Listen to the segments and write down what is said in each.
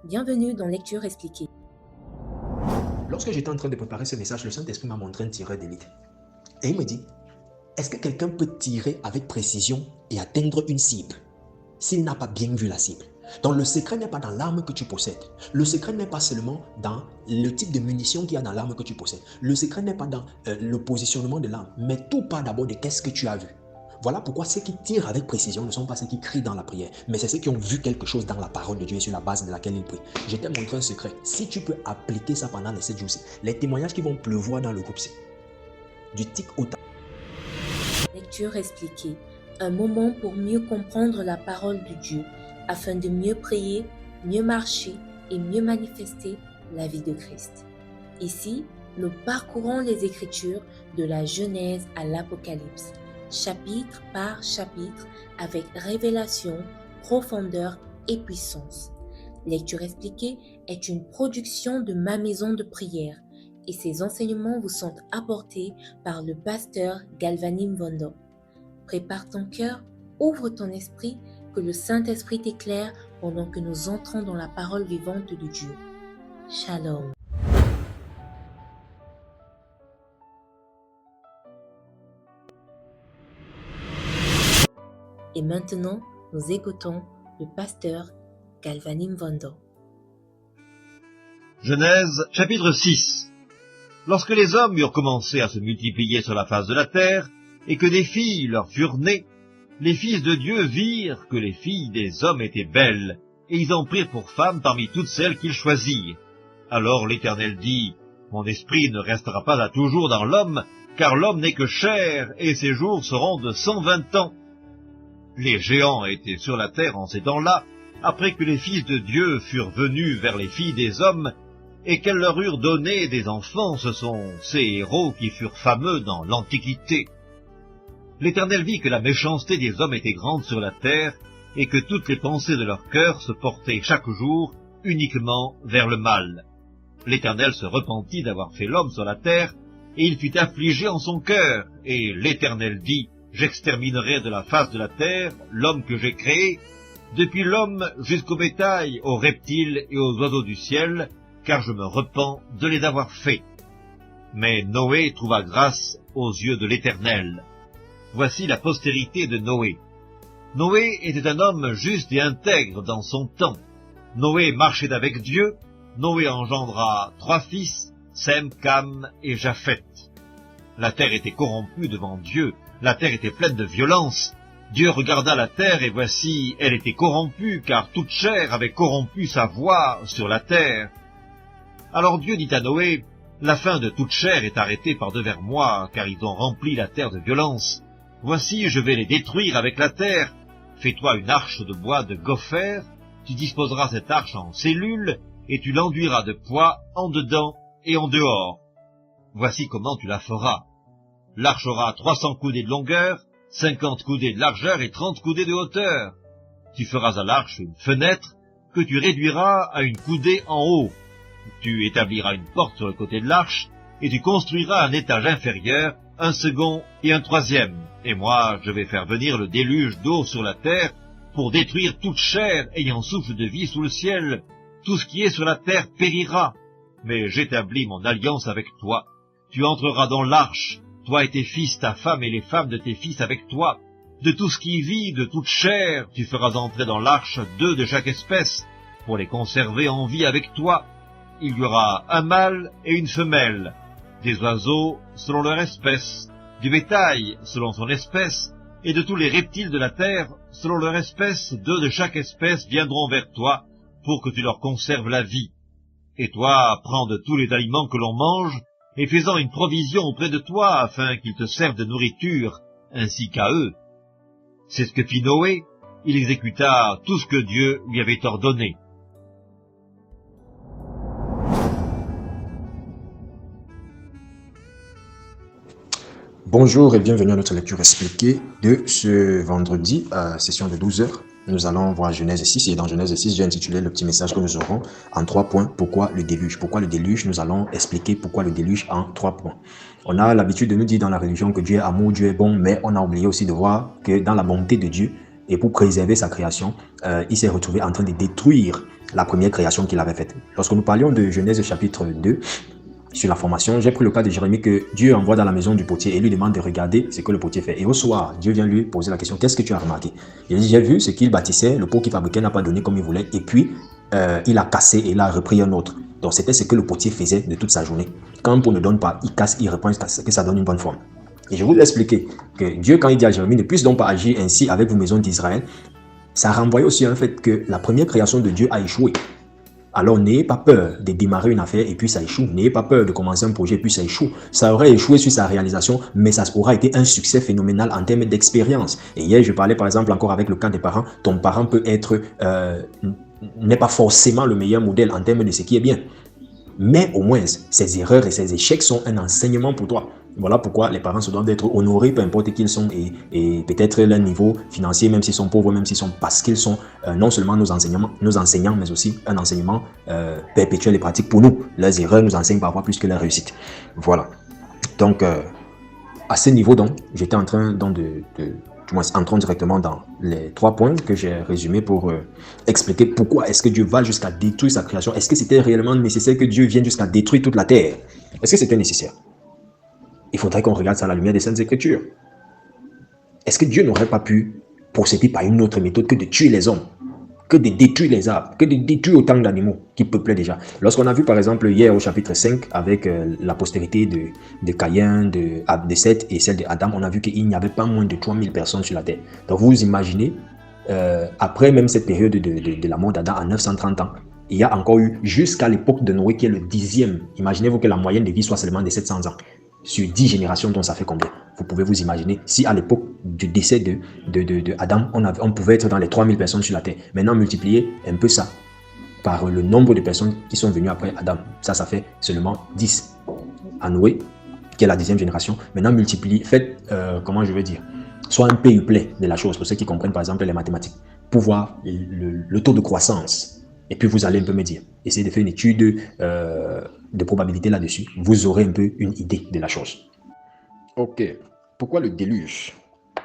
Bienvenue dans Lecture Expliquée. Lorsque j'étais en train de préparer ce message, le Saint-Esprit m'a montré un tireur d'élite. Et il me dit, est-ce que quelqu'un peut tirer avec précision et atteindre une cible s'il n'a pas bien vu la cible? Donc le secret n'est pas dans l'arme que tu possèdes. Le secret n'est pas seulement dans le type de munition qu'il y a dans l'arme que tu possèdes. Le secret n'est pas dans le positionnement de l'arme, mais tout part d'abord de qu'est-ce que tu as vu. Voilà pourquoi ceux qui tirent avec précision ne sont pas ceux qui crient dans la prière, mais c'est ceux qui ont vu quelque chose dans la parole de Dieu et sur la base de laquelle ils prient. Je t'ai montré un secret. Si tu peux appliquer ça pendant les 7 jours-ci, les témoignages qui vont pleuvoir dans le groupe, c'est du tic au tac. Lecture Expliquée. Un moment pour mieux comprendre la parole de Dieu, afin de mieux prier, mieux marcher et mieux manifester la vie de Christ. Ici, nous parcourons les Écritures de la Genèse à l'Apocalypse, chapitre par chapitre, avec révélation, profondeur et puissance. Lecture Expliquée est une production de ma maison de prière et ces enseignements vous sont apportés par le pasteur Galvanim Vondo. Prépare ton cœur, ouvre ton esprit, que le Saint-Esprit t'éclaire pendant que nous entrons dans la parole vivante de Dieu. Shalom. Et maintenant, nous écoutons le pasteur Galvanim Vondo. Genèse, chapitre 6. Lorsque les hommes eurent commencé à se multiplier sur la face de la terre, et que des filles leur furent nées, les fils de Dieu virent que les filles des hommes étaient belles, et ils en prirent pour femmes parmi toutes celles qu'ils choisirent. Alors l'Éternel dit, « Mon esprit ne restera pas à toujours dans l'homme, car l'homme n'est que chair, et ses jours seront de 120 ans. » Les géants étaient sur la terre en ces temps-là, après que les fils de Dieu furent venus vers les filles des hommes, et qu'elles leur eurent donné des enfants. Ce sont ces héros qui furent fameux dans l'Antiquité. L'Éternel vit que la méchanceté des hommes était grande sur la terre, et que toutes les pensées de leur cœur se portaient chaque jour uniquement vers le mal. L'Éternel se repentit d'avoir fait l'homme sur la terre, et il fut affligé en son cœur, et l'Éternel dit, « J'exterminerai de la face de la terre l'homme que j'ai créé, depuis l'homme jusqu'au bétail, aux reptiles et aux oiseaux du ciel, car je me repens de les avoir faits. » Mais Noé trouva grâce aux yeux de l'Éternel. Voici la postérité de Noé. Noé était un homme juste et intègre dans son temps. Noé marchait avec Dieu. Noé engendra 3 fils, Sem, Cam et Japheth. La terre était corrompue devant Dieu. La terre était pleine de violence. Dieu regarda la terre, et voici, elle était corrompue, car toute chair avait corrompu sa voie sur la terre. Alors Dieu dit à Noé, « La fin de toute chair est arrêtée par devers moi, car ils ont rempli la terre de violence. Voici, je vais les détruire avec la terre. Fais-toi une arche de bois de gopher, tu disposeras cette arche en cellules, et tu l'enduiras de poids en dedans et en dehors. Voici comment tu la feras. L'arche aura 300 coudées de longueur, 50 coudées de largeur et 30 coudées de hauteur. Tu feras à l'arche une fenêtre que tu réduiras à une coudée en haut. Tu établiras une porte sur le côté de l'arche, et tu construiras un étage inférieur, un second et un troisième. Et moi, je vais faire venir le déluge d'eau sur la terre pour détruire toute chair ayant souffle de vie sous le ciel. Tout ce qui est sur la terre périra. Mais j'établis mon alliance avec toi. Tu entreras dans l'arche, toi et tes fils, ta femme et les femmes de tes fils avec toi. De tout ce qui vit, de toute chair, tu feras entrer dans l'arche 2 de chaque espèce, pour les conserver en vie avec toi. Il y aura un mâle et une femelle, des oiseaux selon leur espèce, du bétail selon son espèce, et de tous les reptiles de la terre selon leur espèce. 2 de chaque espèce viendront vers toi, pour que tu leur conserves la vie. Et toi, prends de tous les aliments que l'on mange, et fais-en une provision auprès de toi, afin qu'ils te servent de nourriture, ainsi qu'à eux. » C'est ce que fit Noé. Il exécuta tout ce que Dieu lui avait ordonné. Bonjour et bienvenue à notre lecture expliquée de ce vendredi à session de 12 heures. Nous allons voir Genèse 6 et dans Genèse 6, j'ai intitulé le petit message que nous aurons en 3 points. Pourquoi le déluge? Pourquoi le déluge? Nous allons expliquer pourquoi le déluge en 3 points. On a l'habitude de nous dire dans la religion que Dieu est amour, Dieu est bon, mais on a oublié aussi de voir que dans la bonté de Dieu et pour préserver sa création, il s'est retrouvé en train de détruire la première création qu'il avait faite. Lorsque nous parlions de Genèse chapitre 2, sur la formation, j'ai pris le cas de Jérémie que Dieu envoie dans la maison du potier et lui demande de regarder ce que le potier fait. Et au soir, Dieu vient lui poser la question, qu'est-ce que tu as remarqué? Il dit, j'ai vu ce qu'il bâtissait, le pot qu'il fabriquait n'a pas donné comme il voulait, et puis il a cassé et il a repris un autre. Donc c'était ce que le potier faisait de toute sa journée. Quand un pot ne donne pas, il casse, il reprend jusqu'à ce que ça donne une bonne forme. Et je vous ai expliqué que Dieu, quand il dit à Jérémie, ne puisse donc pas agir ainsi avec vos maisons d'Israël, ça renvoie aussi à un fait que la première création de Dieu a échoué. Alors n'ayez pas peur de démarrer une affaire et puis ça échoue. N'ayez pas peur de commencer un projet et puis ça échoue. Ça aurait échoué sur sa réalisation, mais ça aura été un succès phénoménal en termes d'expérience. Et hier, je parlais par exemple encore avec le cas des parents. Ton parent peut être, n'est pas forcément le meilleur modèle en termes de ce qui est bien. Mais au moins, ces erreurs et ces échecs sont un enseignement pour toi. Voilà pourquoi les parents se doivent d'être honorés, peu importe qui ils sont, et peut-être leur niveau financier, même s'ils sont pauvres, même s'ils sont, parce qu'ils sont non seulement nos enseignants, mais aussi un enseignement perpétuel et pratique pour nous. Leurs erreurs nous enseignent parfois plus que leurs réussites. Voilà. Donc, à ce niveau, donc, j'étais en train entrons directement dans les 3 points que j'ai résumés pour expliquer pourquoi est-ce que Dieu va jusqu'à détruire sa création. Est-ce que c'était réellement nécessaire que Dieu vienne jusqu'à détruire toute la terre? Est-ce que c'était nécessaire? Il faudrait qu'on regarde ça à la lumière des Saintes Écritures. Est-ce que Dieu n'aurait pas pu procéder par une autre méthode que de tuer les hommes, que de détruire les arbres, que de détruire autant d'animaux qui peuplaient déjà? Lorsqu'on a vu par exemple hier au chapitre 5 avec la postérité de Caïn, de Seth et celle d'Adam, on a vu qu'il n'y avait pas moins de 3000 personnes sur la terre. Donc vous imaginez, après même cette période de la mort d'Adam à 930 ans, il y a encore eu jusqu'à l'époque de Noé qui est le 10e. Imaginez-vous que la moyenne de vie soit seulement de 700 ans. Sur 10 générations, donc ça fait combien? Vous pouvez vous imaginer, si à l'époque du décès de Adam, on pouvait être dans les 3000 personnes sur la terre. Maintenant, multipliez un peu ça par le nombre de personnes qui sont venues après Adam. Ça fait seulement 10 à Noé, qui est la 10e génération. Maintenant, multipliez, faites, comment je veux dire, soit un PUPLE de la chose, pour ceux qui comprennent par exemple les mathématiques, pour voir le taux de croissance. Et puis vous allez un peu me dire, essayez de faire une étude de probabilité là-dessus. Vous aurez un peu une idée de la chose. Ok, pourquoi le déluge?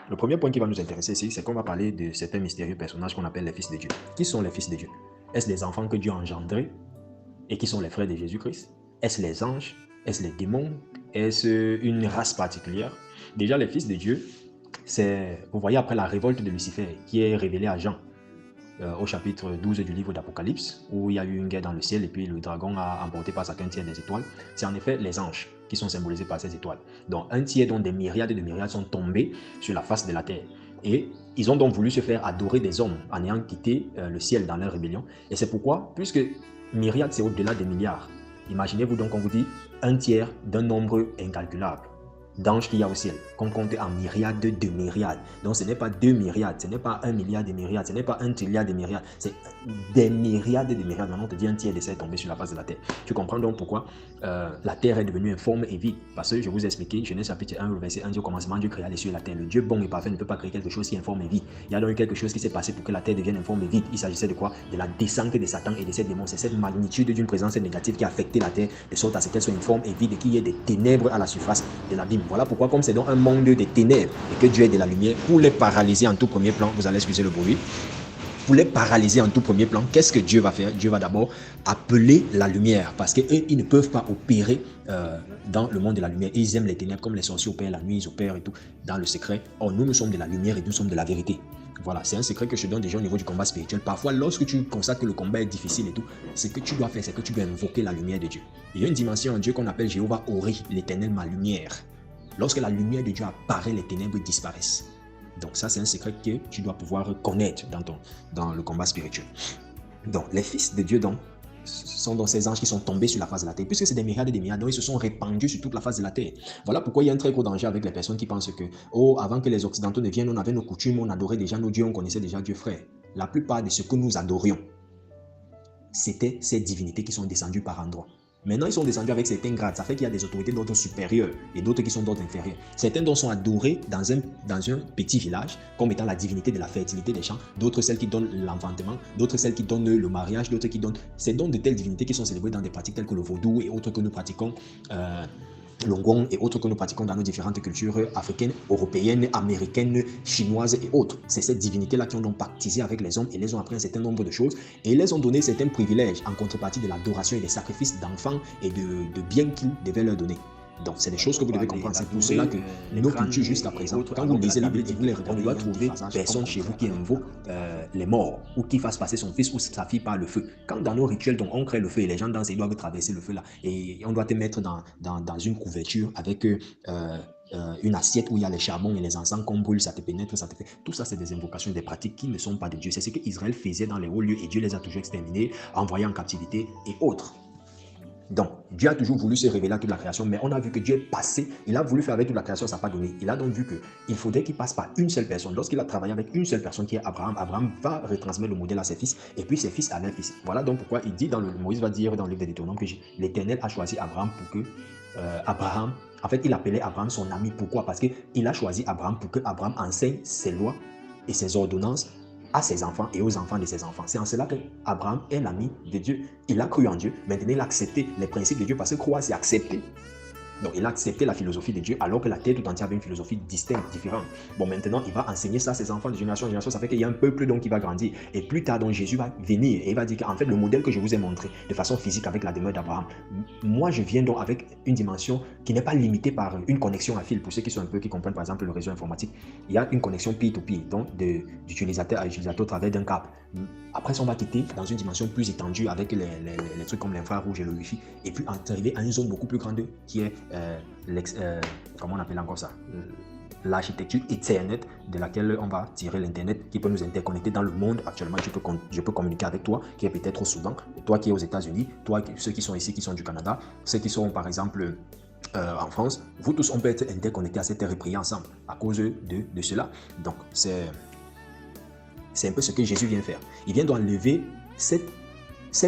Le premier point qui va nous intéresser ici, c'est qu'on va parler de certains mystérieux personnages qu'on appelle les fils de Dieu. Qui sont les fils de Dieu? Est-ce les enfants que Dieu a engendrés et qui sont les frères de Jésus-Christ? Est-ce les anges? Est-ce les démons? Est-ce une race particulière? Déjà, les fils de Dieu, c'est, vous voyez, après la révolte de Lucifer qui est révélée à Jean, au chapitre 12 du livre d'Apocalypse, où il y a eu une guerre dans le ciel et puis le dragon a emporté par sa qu'un tiers des étoiles. C'est en effet les anges qui sont symbolisés par ces étoiles. Donc un tiers, dont des myriades de myriades sont tombés sur la face de la terre. Et ils ont donc voulu se faire adorer des hommes en ayant quitté le ciel dans leur rébellion. Et c'est pourquoi, puisque myriades c'est au-delà des milliards, imaginez-vous donc, on vous dit un tiers d'un nombre incalculable d'anges qu'il y a au ciel, qu'on compte en myriades de myriades. Donc ce n'est pas 2 myriades, ce n'est pas 1 milliard de myriades, ce n'est pas 1 trilliard de myriades, c'est des myriades de myriades. Maintenant on te dit un tiers de ça est tombé sur la face de la terre. Tu comprends donc pourquoi la terre est devenue informe et vide. Parce que je vous ai expliqué, Genèse chapitre 1, verset 1, Dieu au commencement, Dieu créa les cieux et la terre. Le Dieu bon et parfait ne peut pas créer quelque chose qui est informe et vide. Il y a donc quelque chose qui s'est passé pour que la terre devienne informe et vide. Il s'agissait de quoi? De la descente de Satan et de ses démons. C'est cette magnitude d'une présence négative qui a affecté la terre de sorte à ce qu'elle soit informe et vide et qu'il y ait des ténèbres à la surface de l'abîme. Voilà pourquoi, comme c'est donc un monde de ténèbres et que Dieu est de la lumière, pour les paralyser en tout premier plan, vous allez excuser le bruit, pour les paralyser en tout premier plan, qu'est-ce que Dieu va faire? Dieu va d'abord appeler la lumière, parce qu'eux, ils ne peuvent pas opérer dans le monde de la lumière. Et ils aiment les ténèbres, comme les sorciers opèrent la nuit, ils opèrent et tout, dans le secret. Or, nous sommes de la lumière et nous sommes de la vérité. Voilà, c'est un secret que je donne déjà au niveau du combat spirituel. Parfois, lorsque tu constates que le combat est difficile et tout, ce que tu dois faire, c'est que tu dois invoquer la lumière de Dieu. Il y a une dimension en Dieu qu'on appelle Jéhovah Ori, l'éternel ma lumière. Lorsque la lumière de Dieu apparaît, les ténèbres disparaissent. Donc ça, c'est un secret que tu dois pouvoir connaître dans le combat spirituel. Donc, les fils de Dieu, donc, sont donc ces anges qui sont tombés sur la face de la terre. Puisque c'est des myriades et des myriades, donc ils se sont répandus sur toute la face de la terre. Voilà pourquoi il y a un très gros danger avec les personnes qui pensent que, oh, avant que les Occidentaux ne viennent, on avait nos coutumes, on adorait déjà nos dieux, on connaissait déjà Dieu, frère. La plupart de ce que nous adorions, c'était ces divinités qui sont descendues par endroits. Maintenant, ils sont descendus avec certains grades. Ça fait qu'il y a des autorités d'ordre supérieur et d'autres qui sont d'ordre inférieur. Certains dont sont adorés dans un petit village comme étant la divinité de la fertilité des champs. D'autres celles qui donnent l'enfantement. D'autres celles qui donnent le mariage. D'autres qui donnent... C'est donc de telles divinités qui sont célébrées dans des pratiques telles que le vaudou et autres que nous pratiquons Longong et autres que nous pratiquons dans nos différentes cultures africaines, européennes, américaines, chinoises et autres. C'est ces divinités-là qui ont donc pactisé avec les hommes et les ont appris un certain nombre de choses et les ont donné certains privilèges en contrepartie de l'adoration et des sacrifices d'enfants et de biens qu'ils devaient leur donner. Donc, c'est des choses que vous devez comprendre. C'est pour cela que nos cultures jusqu'à présent, quand vous lisez la Bible et vous les regardez, on doit trouver personne chez vous qui invoque les morts ou qui fasse passer son fils ou sa fille par le feu. Quand dans nos rituels, donc, on crée le feu et les gens dansent, ils doivent traverser le feu là. Et on doit te mettre dans une couverture avec une assiette où il y a les charbons et les encens qu'on brûle, ça te pénètre, ça te fait. Tout ça, c'est des invocations, des pratiques qui ne sont pas de Dieu. C'est ce qu'Israël faisait dans les hauts lieux et Dieu les a toujours exterminés, envoyés en captivité et autres. Donc, Dieu a toujours voulu se révéler à toute la création, mais on a vu que Dieu est passé, il a voulu faire avec toute la création, ça n'a pas donné. Il a donc vu qu'il faudrait qu'il passe par une seule personne. Lorsqu'il a travaillé avec une seule personne qui est Abraham, Abraham va retransmettre le modèle à ses fils, et puis ses fils à leurs fils. Voilà donc pourquoi il dit Moïse va dire dans le livre des Deutéronomes que l'Éternel a choisi Abraham pour que Abraham, en fait, il appelait Abraham son ami. Pourquoi? Parce qu'il a choisi Abraham pour que Abraham enseigne ses lois et ses ordonnances à ses enfants et aux enfants de ses enfants. C'est en cela que Abraham est l'ami de Dieu. Il a cru en Dieu. Maintenant, il a accepté les principes de Dieu parce que croire, c'est accepter. Donc, il a accepté la philosophie de Dieu alors que la terre tout entière avait une philosophie distincte, différente. Bon, maintenant, il va enseigner ça à ses enfants de génération en génération. Ça fait qu'il y a un peuple donc qui va grandir. Et plus tard, donc, Jésus va venir et il va dire qu'en fait, le modèle que je vous ai montré de façon physique avec la demeure d'Abraham, moi, je viens donc avec une dimension qui n'est pas limitée par une connexion à fil. Pour ceux qui sont un peu, qui comprennent par exemple le réseau informatique, il y a une connexion peer-to-peer, donc d'utilisateur à utilisateur au travers d'un câble. Après, on va quitter dans une dimension plus étendue avec les trucs comme l'infrarouge et le wifi, et puis arriver à une zone beaucoup plus grande qui est comment on appelle encore ça, l'architecture Ethernet, de laquelle on va tirer l'internet qui peut nous interconnecter dans le monde. Actuellement, je peux communiquer avec toi qui est peut-être au Soudan, toi qui es aux États-Unis, toi ceux qui sont ici qui sont du Canada, ceux qui sont par exemple en France. Vous tous on peut être interconnectés à cette terre et prier ensemble à cause de cela. Donc c'est un peu ce que Jésus vient faire. Il vient d'enlever ces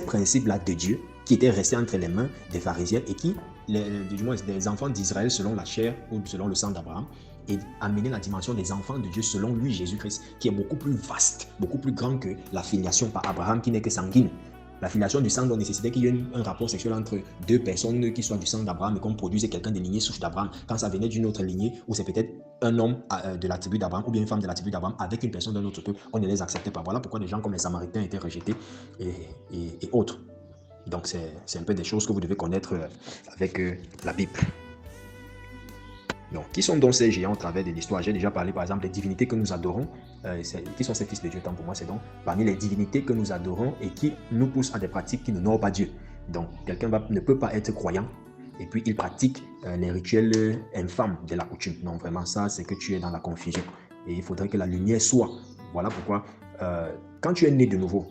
principes-là de Dieu qui étaient restés entre les mains des pharisiens et qui, du moins des enfants d'Israël selon la chair ou selon le sang d'Abraham, et amener la dimension des enfants de Dieu selon lui, Jésus-Christ, qui est beaucoup plus vaste, beaucoup plus grand que la filiation par Abraham qui n'est que sanguine. La filiation du sang doit nécessiter qu'il y ait un rapport sexuel entre deux personnes qui soient du sang d'Abraham et qu'on produise quelqu'un de lignée souche d'Abraham. Quand ça venait d'une autre lignée, où c'est peut-être un homme de la tribu d'Abraham ou bien une femme de la tribu d'Abraham avec une personne d'un autre peuple, on ne les acceptait pas. Voilà pourquoi des gens comme les Samaritains étaient rejetés et autres. Donc c'est un peu des choses que vous devez connaître avec la Bible. Donc, qui sont donc ces géants au travers de l'histoire? J'ai déjà parlé par exemple des divinités que nous adorons. Qui sont ces fils de Dieu? Tant pour moi, c'est donc parmi les divinités que nous adorons et qui nous poussent à des pratiques qui n'honorent pas Dieu. Donc, quelqu'un ne peut pas être croyant et puis il pratique les rituels infâmes de la coutume. Non, vraiment, ça, c'est que tu es dans la confusion. Et il faudrait que la lumière soit. Voilà pourquoi, quand tu es né de nouveau,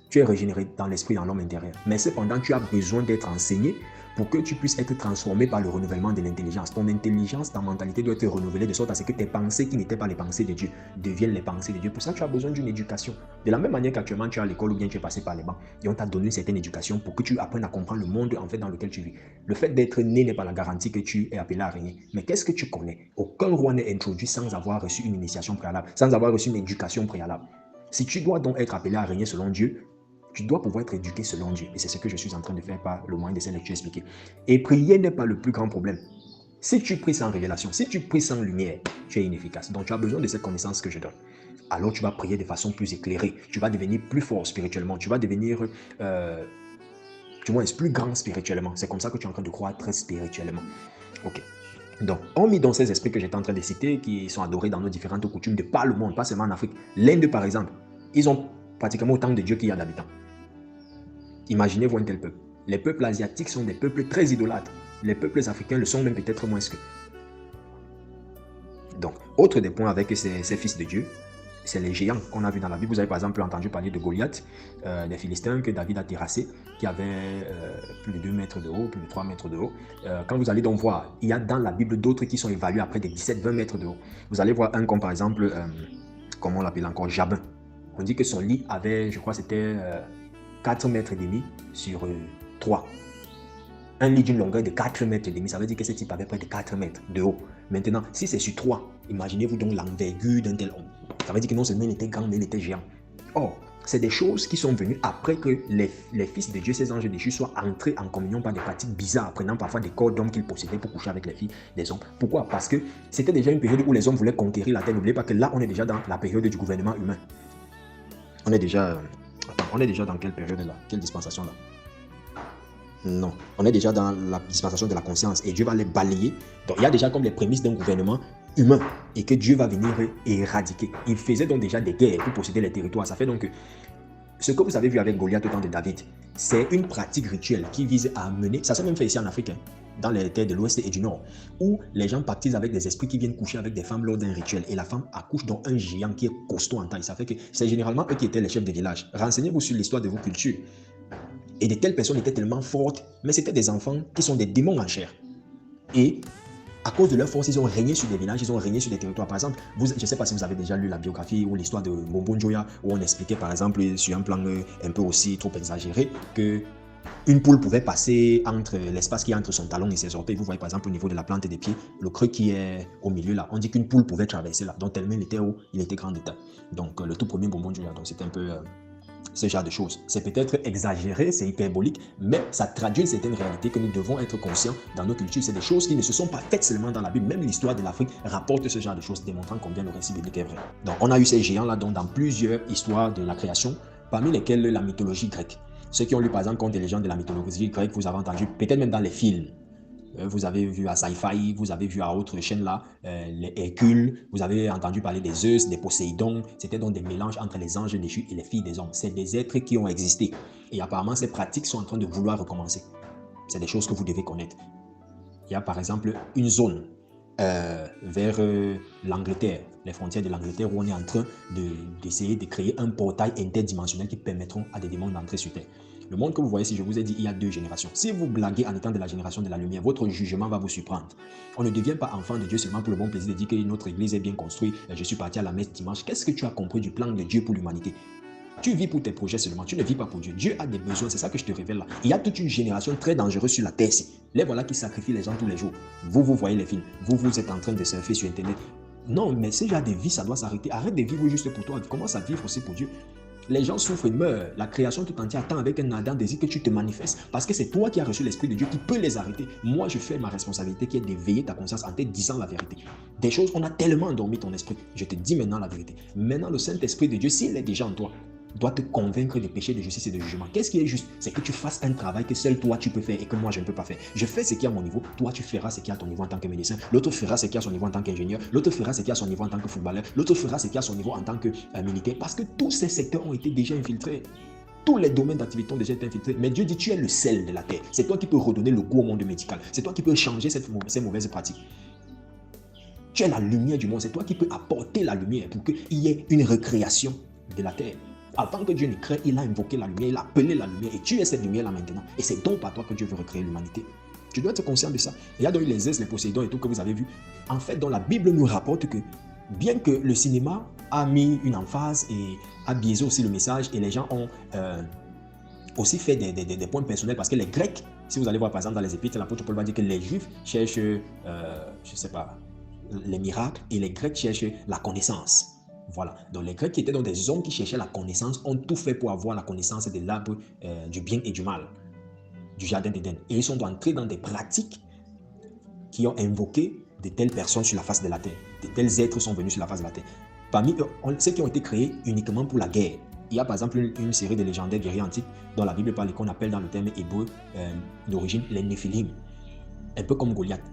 tu es régénéré dans l'esprit, dans l'homme intérieur. Mais cependant, tu as besoin d'être enseigné pour que tu puisses être transformé par le renouvellement de l'intelligence. Ton intelligence, ta mentalité doit être renouvelée de sorte à ce que tes pensées qui n'étaient pas les pensées de Dieu deviennent les pensées de Dieu. Pour ça, tu as besoin d'une éducation. De la même manière qu'actuellement, tu es à l'école ou bien tu es passé par les bancs et on t'a donné une certaine éducation pour que tu apprennes à comprendre le monde en fait dans lequel tu vis. Le fait d'être né n'est pas la garantie que tu es appelé à régner. Mais qu'est-ce que tu connais? Aucun roi n'est introduit sans avoir reçu une initiation préalable, sans avoir reçu une éducation préalable. Si tu dois donc être appelé à régner selon Dieu, tu dois pouvoir être éduqué selon Dieu. Et c'est ce que je suis en train de faire par le moyen de ces lectures expliquées. Et prier n'est pas le plus grand problème. Si tu pries sans révélation, si tu pries sans lumière, tu es inefficace. Donc tu as besoin de cette connaissance que je donne. Alors tu vas prier de façon plus éclairée. Tu vas devenir plus fort spirituellement. Tu vas devenir du moins plus grand spirituellement. C'est comme ça que tu es en train de croître spirituellement. Ok. Donc, hormis dans ces esprits que j'étais en train de citer, qui sont adorés dans nos différentes coutumes de par le monde, pas seulement en Afrique. L'Inde, par exemple, ils ont pratiquement autant de dieux qu'il y a d'habitants. Imaginez-vous un tel peuple. Les peuples asiatiques sont des peuples très idolâtres. Les peuples africains le sont même peut-être moins que. Donc, autre des points avec ces fils de Dieu, c'est les géants qu'on a vus dans la Bible. Vous avez par exemple entendu parler de Goliath, les Philistins que David a terrassés, qui avaient plus de 2 mètres de haut, plus de 3 mètres de haut. Quand vous allez donc voir, il y a dans la Bible d'autres qui sont évalués à près de 17-20 mètres de haut. Vous allez voir un comme par exemple, comment on l'appelle encore, Jabin. On dit que son lit avait, je crois c'était 4 mètres et demi sur 3. Un lit d'une longueur de 4 mètres et demi, ça veut dire que ce type avait près de 4 mètres de haut. Maintenant, si c'est sur 3, imaginez-vous donc l'envergure d'un tel homme. Ça veut dire que non seulement il était grand, mais il était géant. Or, c'est des choses qui sont venues après que les fils de Dieu, ces anges déchus, soient entrés en communion par des pratiques bizarres, prenant parfois des corps d'hommes qu'ils possédaient pour coucher avec les filles des hommes. Pourquoi? Parce que c'était déjà une période où les hommes voulaient conquérir la terre. N'oubliez pas que là, on est déjà dans la période du gouvernement humain. On est déjà dans quelle période là? Quelle dispensation là? Non, on est déjà dans la dispensation de la conscience et Dieu va les balayer. Donc il y a déjà comme les prémices d'un gouvernement humain et que Dieu va venir éradiquer. Il faisait donc déjà des guerres pour posséder les territoires. Ça fait donc que ce que vous avez vu avec Goliath au temps de David, c'est une pratique rituelle qui vise à amener, ça s'est même fait ici en Afrique, dans les terres de l'Ouest et du Nord, où les gens pactisent avec des esprits qui viennent coucher avec des femmes lors d'un rituel. Et la femme accouche dans un géant qui est costaud en taille. Ça fait que c'est généralement eux qui étaient les chefs de village. Renseignez-vous sur l'histoire de vos cultures. Et de telles personnes étaient tellement fortes, mais c'était des enfants qui sont des démons en chair. Et à cause de leur force, ils ont régné sur des villages, ils ont régné sur des territoires. Par exemple, je ne sais pas si vous avez déjà lu la biographie ou l'histoire de Mbombo Njoya, où on expliquait par exemple, sur un plan un peu aussi trop exagéré, que une poule pouvait passer entre l'espace qui est entre son talon et ses orteils. Vous voyez par exemple au niveau de la plante des pieds, le creux qui est au milieu là. On dit qu'une poule pouvait traverser là. Donc tellement il était haut, il était grand de taille. Donc le tout premier Mbombo Njoya, donc c'était un peu ce genre de choses. C'est peut-être exagéré, c'est hyperbolique, mais ça traduit une certaine réalité que nous devons être conscients dans nos cultures. C'est des choses qui ne se sont pas faites seulement dans la Bible. Même l'histoire de l'Afrique rapporte ce genre de choses, démontrant combien le récit biblique est vrai. Donc on a eu ces géants-là dans plusieurs histoires de la création, parmi lesquelles la mythologie grecque. Ceux qui ont lu par exemple Contes et légendes de la mythologie grecque, vous avez entendu, peut-être même dans les films. Vous avez vu à Sci-Fi, vous avez vu à autre chaîne là, les Hercule, vous avez entendu parler des Zeus, des Poséidon. C'était donc des mélanges entre les anges déchus et les filles des hommes. C'est des êtres qui ont existé. Et apparemment, ces pratiques sont en train de vouloir recommencer. C'est des choses que vous devez connaître. Il y a par exemple une zone vers l'Angleterre, les frontières de l'Angleterre, où on est en train d'essayer de créer un portail interdimensionnel qui permettront à des démons d'entrer sur Terre. Le monde que vous voyez, si je vous ai dit, il y a deux générations. Si vous blaguez en étant de la génération de la lumière, votre jugement va vous surprendre. On ne devient pas enfant de Dieu seulement pour le bon plaisir de dire que notre église est bien construite, je suis parti à la messe dimanche. Qu'est-ce que tu as compris du plan de Dieu pour l'humanité? Tu vis pour tes projets seulement, tu ne vis pas pour Dieu. Dieu a des besoins, c'est ça que je te révèle là. Il y a toute une génération très dangereuse sur la terre-ci. Les voilà qui sacrifient les gens tous les jours. Vous voyez les films, vous êtes en train de surfer sur Internet. Non, mais ce genre de vie, ça doit s'arrêter. Arrête de vivre juste pour toi, commence à vivre aussi pour Dieu. Les gens souffrent et meurent. La création tout entière attend avec un ardent désir que tu te manifestes. Parce que c'est toi qui as reçu l'Esprit de Dieu qui peut les arrêter. Moi, je fais ma responsabilité qui est d'éveiller ta conscience en te disant la vérité. Des choses, on a tellement endormi ton esprit. Je te dis maintenant la vérité. Maintenant, le Saint-Esprit de Dieu, s'il est déjà en toi, doit te convaincre de péché, de justice et de jugement. Qu'est-ce qui est juste? C'est que tu fasses un travail que seul toi tu peux faire et que moi je ne peux pas faire. Je fais ce qui est à mon niveau, toi tu feras ce qui est à ton niveau en tant que médecin, l'autre fera ce qui est à son niveau en tant qu'ingénieur, l'autre fera ce qui est à son niveau en tant que footballeur, l'autre fera ce qui est à son niveau en tant que militaire, parce que tous ces secteurs ont été déjà infiltrés. Tous les domaines d'activité ont déjà été infiltrés. Mais Dieu dit, tu es le sel de la terre. C'est toi qui peux redonner le goût au monde médical. C'est toi qui peux changer ces mauvaises pratiques. Tu es la lumière du monde. C'est toi qui peux apporter la lumière pour qu'il y ait une recréation de la terre. Avant que Dieu ne crée, il a invoqué la lumière, il a appelé la lumière. Et tu es cette lumière là maintenant. Et c'est donc par toi que Dieu veut recréer l'humanité. Tu dois être conscient de ça. Il y a donc les Zeus, les Poséidons et tout que vous avez vu. En fait, dans la Bible nous rapporte que bien que le cinéma a mis une emphase et a biaisé aussi le message, et les gens ont aussi fait des points personnels, parce que les Grecs, si vous allez voir par exemple dans les Épîtres, l'apôtre Paul va dire que les Juifs cherchent, je ne sais pas, les miracles, et les Grecs cherchent la connaissance. Voilà, donc les Grecs qui étaient donc des hommes qui cherchaient la connaissance ont tout fait pour avoir la connaissance de l'arbre du bien et du mal, du jardin d'Éden. Et ils sont entrés dans des pratiques qui ont invoqué de telles personnes sur la face de la terre. De tels êtres sont venus sur la face de la terre. Parmi eux, ceux qui ont été créés uniquement pour la guerre. Il y a par exemple une série de légendaires guerriers antiques dont la Bible parle, qu'on appelle dans le terme hébreu d'origine les Néphilim. Un peu comme Goliath.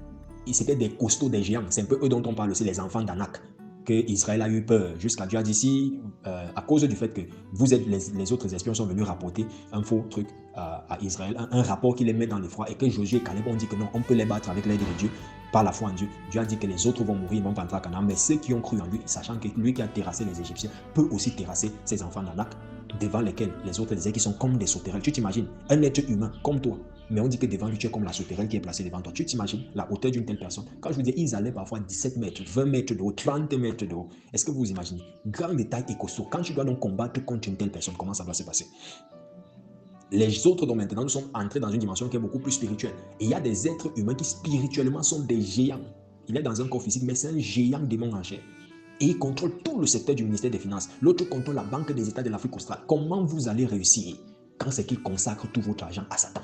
C'était des costauds, des géants. C'est un peu eux dont on parle aussi, les enfants d'Anak. Que Israël a eu peur jusqu'à Dieu a dit ici, à cause du fait que vous êtes les autres espions sont venus rapporter un faux truc à Israël, un rapport qui les met dans l'effroi, et que Josué et Caleb ont dit que non, on peut les battre avec l'aide de Dieu, par la foi en Dieu. Dieu a dit que les autres vont mourir, ils vont pas entrer à Canaan, mais ceux qui ont cru en lui, sachant que lui qui a terrassé les Égyptiens peut aussi terrasser ses enfants d'Anak, devant lesquels les autres disaient qu'ils sont comme des sauterelles. Tu t'imagines, un être humain comme toi, mais on dit que devant lui tu es comme la sauterelle qui est placée devant toi. Tu t'imagines la hauteur d'une telle personne? Quand je vous dis, ils allaient parfois 17 mètres, 20 mètres de haut, 30 mètres de haut. Est-ce que vous imaginez? Grand détail et costaud. Quand tu dois donc combattre contre une telle personne, comment ça va se passer? Les autres, donc maintenant, nous sommes entrés dans une dimension qui est beaucoup plus spirituelle. Et il y a des êtres humains qui spirituellement sont des géants. Il est dans un corps physique, mais c'est un géant démon en chair. et il contrôle tout le secteur du ministère des Finances. L'autre contrôle la Banque des États de l'Afrique australe. Comment vous allez réussir quand c'est qu'il consacre tout votre argent à Satan?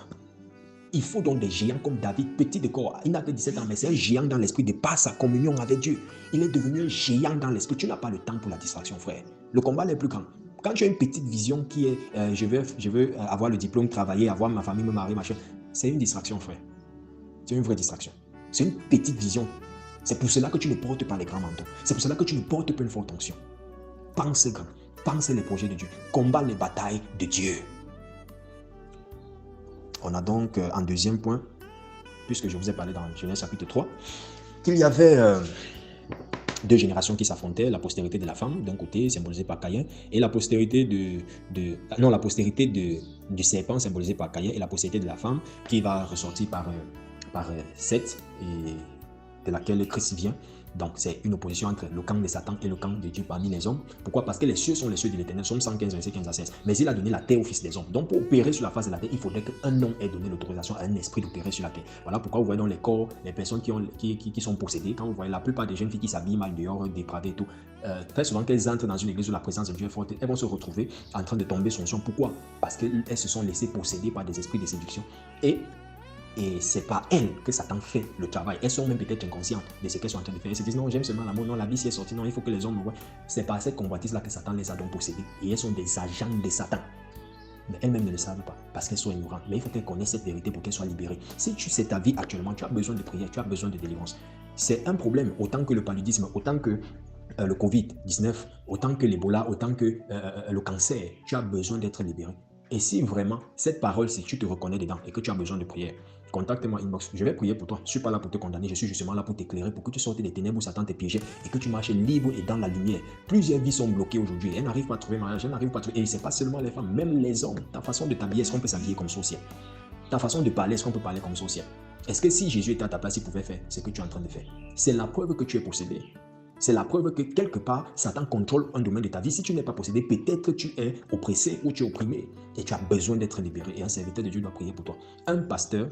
Il faut donc des géants comme David, petit de corps. Il n'a que 17 ans, mais c'est un géant dans l'esprit de par sa communion avec Dieu. Il est devenu un géant dans l'esprit. Tu n'as pas le temps pour la distraction, frère. Le combat est plus grand. Quand tu as une petite vision qui est je veux avoir le diplôme, travailler, avoir ma famille, me marier, machin, c'est une distraction, frère. C'est une vraie distraction. C'est une petite vision. C'est pour cela que tu ne portes pas les grands manteaux. C'est pour cela que tu ne portes pas une forte onction. Pense grand. Pense les projets de Dieu. Combat les batailles de Dieu. On a donc en deuxième point, puisque je vous ai parlé dans Genèse chapitre 3, qu'il y avait deux générations qui s'affrontaient, la postérité de la femme, d'un côté, symbolisée par Caïn, et la postérité du serpent, symbolisée par Caïn, et la postérité de la femme, qui va ressortir par Seth, et de laquelle Christ vient. Donc, c'est une opposition entre le camp de Satan et le camp de Dieu parmi les hommes. Pourquoi? Parce que les cieux sont les cieux de l'Éternel. Somme 115, verset 15 à 16. Mais il a donné la terre au Fils des hommes. Donc, pour opérer sur la face de la terre, il faudrait qu'un homme ait donné l'autorisation à un esprit d'opérer sur la terre. Voilà pourquoi vous voyez dans les corps, les personnes qui sont possédées, quand vous voyez la plupart des jeunes filles qui s'habillent mal dehors, dépravées et tout, très souvent qu'elles entrent dans une église où la présence de Dieu est forte, elles vont se retrouver en train de tomber sur son. Pourquoi? Parce qu'elles se sont laissées posséder par des esprits de séduction. Et c'est pas elles que Satan fait le travail. Elles sont même peut-être inconscientes de ce qu'elles sont en train de faire. Elles se disent non, j'aime seulement l'amour, non, la vie s'y est sortie, non, il faut que les hommes me voient. C'est par cette convoitise-là que Satan les a donc possédées. Et elles sont des agents de Satan. Mais elles-mêmes ne le savent pas parce qu'elles sont ignorantes. Mais il faut qu'elles connaissent cette vérité pour qu'elles soient libérées. Si tu sais ta vie actuellement, tu as besoin de prière, tu as besoin de délivrance. C'est un problème, autant que le paludisme, autant que le Covid-19, autant que l'Ebola, autant que le cancer. Tu as besoin d'être libéré. Et si vraiment cette parole, si tu te reconnais dedans et que tu as besoin de prière, contacte-moi inbox. Je vais prier pour toi. Je ne suis pas là pour te condamner. Je suis justement là pour t'éclairer, pour que tu sortes des ténèbres où Satan t'est piégé et que tu marches libre et dans la lumière. Plusieurs vies sont bloquées aujourd'hui. Elles n'arrivent pas à trouver mariage. Elles n'arrivent pas à trouver. Et ce n'est pas seulement les femmes, même les hommes. Ta façon de t'habiller, est-ce qu'on peut s'habiller comme sorcière? Ta façon de parler, est-ce qu'on peut parler comme sorcière? Est-ce que si Jésus était à ta place, il pouvait faire ce que tu es en train de faire? C'est la preuve que tu es possédé. C'est la preuve que quelque part, Satan contrôle un domaine de ta vie. Si tu n'es pas possédé, peut-être que tu es oppressé ou tu es opprimé et tu as besoin d'être libéré. Et un serviteur de Dieu doit prier pour toi. Un pasteur,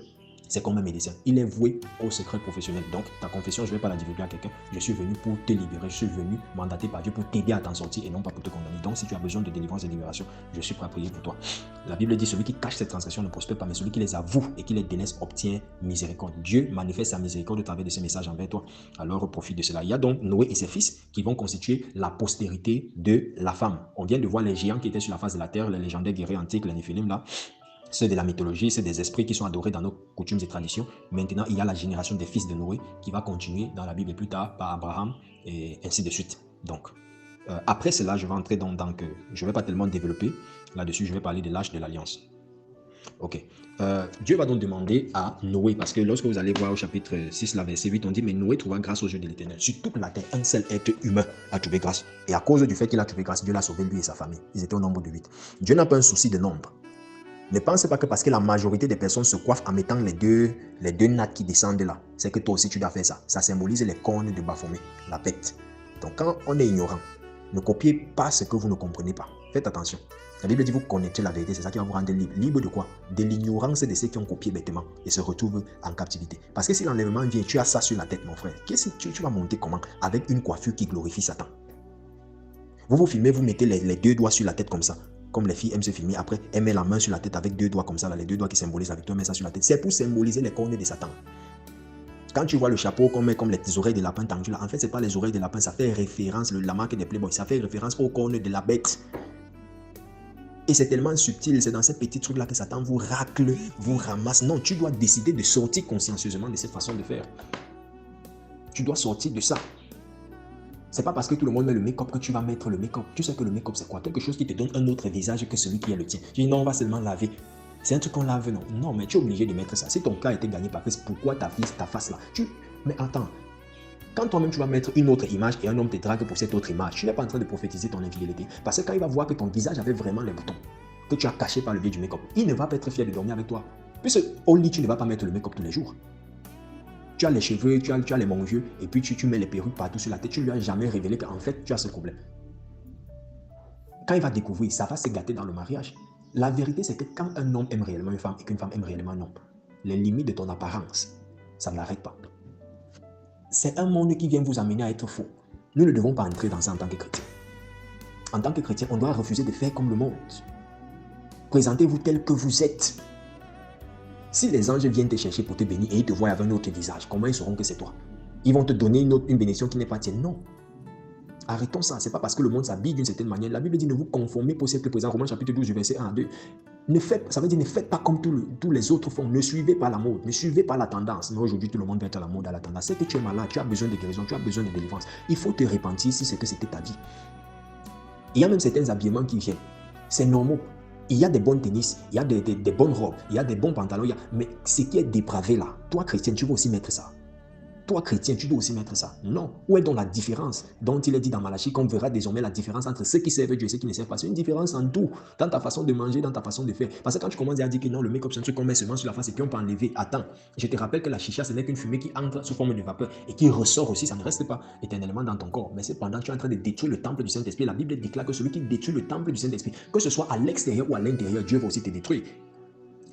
c'est comme un médecin. Il est voué au secret professionnel. Donc, ta confession, je ne vais pas la divulguer à quelqu'un. Je suis venu pour te libérer. Je suis venu mandaté par Dieu pour t'aider à t'en sortir et non pas pour te condamner. Donc, si tu as besoin de délivrance et de libération, je suis prêt à prier pour toi. La Bible dit, celui qui cache ses transgressions ne prospère pas, mais celui qui les avoue et qui les délaisse obtient miséricorde. Dieu manifeste sa miséricorde au travers de ce message envers toi. Alors, profite de cela. Il y a donc Noé et ses fils qui vont constituer la postérité de la femme. On vient de voir les géants qui étaient sur la face de la terre, les légendaires guerriers antiques, les Néphilim là. C'est de la mythologie, c'est des esprits qui sont adorés dans nos coutumes et traditions. Maintenant, il y a la génération des fils de Noé qui va continuer dans la Bible et plus tard par Abraham et ainsi de suite. Donc, après cela, je vais entrer dans que je ne vais pas tellement développer là-dessus, je vais parler de l'âge de l'alliance. Ok. Dieu va donc demander à Noé, parce que lorsque vous allez voir au chapitre 6, la verset 8, on dit, mais Noé trouva grâce aux yeux de l'Éternel. Sur toute la terre, un seul être humain a trouvé grâce. Et à cause du fait qu'il a trouvé grâce, Dieu l'a sauvé lui et sa famille. Ils étaient au nombre de 8. Dieu n'a pas un souci de nombre. Ne pense pas que parce que la majorité des personnes se coiffent en mettant les deux nattes qui descendent là, c'est que toi aussi tu dois faire ça. Ça symbolise les cornes de Baphomet, la bête. Donc quand on est ignorant, ne copiez pas ce que vous ne comprenez pas. Faites attention. La Bible dit vous connaîtrez la vérité, c'est ça qui va vous rendre libre. Libre de quoi? De l'ignorance de ceux qui ont copié bêtement et se retrouvent en captivité. Parce que si l'enlèvement vient, tu as ça sur la tête, mon frère. Qu'est-ce que tu vas monter comment? Avec une coiffure qui glorifie Satan. Vous vous filmez, vous mettez les deux doigts sur la tête comme ça. Comme les filles aiment se filmer, après, elle met la main sur la tête avec deux doigts comme ça, là, les deux doigts qui symbolisent la victoire, met ça sur la tête. C'est pour symboliser les cornes de Satan. Quand tu vois le chapeau qu'on met comme les oreilles de lapin tendues là, en fait, ce n'est pas les oreilles de lapin, ça fait référence, la marque des Playboy, ça fait référence aux cornes de la bête. Et c'est tellement subtil, c'est dans ces petits trucs-là que Satan vous racle, vous ramasse. Non, tu dois décider de sortir consciencieusement de cette façon de faire. Tu dois sortir de ça. C'est pas parce que tout le monde met le make-up que tu vas mettre le make-up. Tu sais que le make-up c'est quoi? Quelque chose qui te donne un autre visage que celui qui est le tien. Tu dis non, on va seulement laver. C'est un truc qu'on lave, non. Non, mais tu es obligé de mettre ça. Si ton cas a été gagné par Christ, pourquoi ta face là? Mais attends, quand toi-même tu vas mettre une autre image et un homme te drague pour cette autre image, tu n'es pas en train de prophétiser ton infidélité. Parce que quand il va voir que ton visage avait vraiment les boutons, que tu as caché par le biais du make-up, il ne va pas être fier de dormir avec toi. Puisque au lit, tu ne vas pas mettre le make-up tous les jours. Tu as les cheveux, tu as les monjeux, et puis tu mets les perruques partout sur la tête. Tu ne lui as jamais révélé qu'en fait, tu as ce problème. Quand il va découvrir, ça va se gâter dans le mariage. La vérité, c'est que quand un homme aime réellement une femme et qu'une femme aime réellement un homme, les limites de ton apparence, ça ne l'arrête pas. C'est un monde qui vient vous amener à être faux. Nous ne devons pas entrer dans ça en tant que chrétien. En tant que chrétien, on doit refuser de faire comme le monde. Présentez-vous tel que vous êtes. Si les anges viennent te chercher pour te bénir et ils te voient avec un autre visage, comment ils sauront que c'est toi? Ils vont te donner une bénédiction qui n'est pas tienne. Non. Arrêtons ça. Ce n'est pas parce que le monde s'habille d'une certaine manière. La Bible dit ne vous conformez pas au siècle présent. Romains chapitre 12, verset 1 à 2. Ça veut dire ne faites pas comme tous les autres font. Ne suivez pas la mode. Ne suivez pas la tendance. Mais aujourd'hui, tout le monde va être à la mode, à la tendance. C'est que tu es malade, tu as besoin de guérison, tu as besoin de délivrance. Il faut te repentir si c'est que c'était ta vie. Il y a même certains habillements qui viennent. C'est normal. Il y a des bonnes tennis, il y a des bonnes robes, il y a des bons pantalons. Mais ce qui est dépravé là, toi chrétien, tu vas aussi mettre ça. Toi, chrétien, tu dois aussi mettre ça. Non. Où est donc la différence dont il est dit dans Malachie qu'on verra désormais la différence entre ceux qui servent Dieu et ceux qui ne servent pas? C'est une différence en tout, dans ta façon de manger, dans ta façon de faire. Parce que quand tu commences à dire que non, le make-up, c'est un truc qu'on met seulement sur la face et puis on peut enlever. Attends, je te rappelle que la chicha, ce n'est qu'une fumée qui entre sous forme de vapeur et qui ressort aussi. Ça ne reste pas éternellement dans ton corps. Mais cependant, tu es en train de détruire le temple du Saint-Esprit. La Bible déclare que celui qui détruit le temple du Saint-Esprit, que ce soit à l'extérieur ou à l'intérieur, Dieu va aussi te détruire.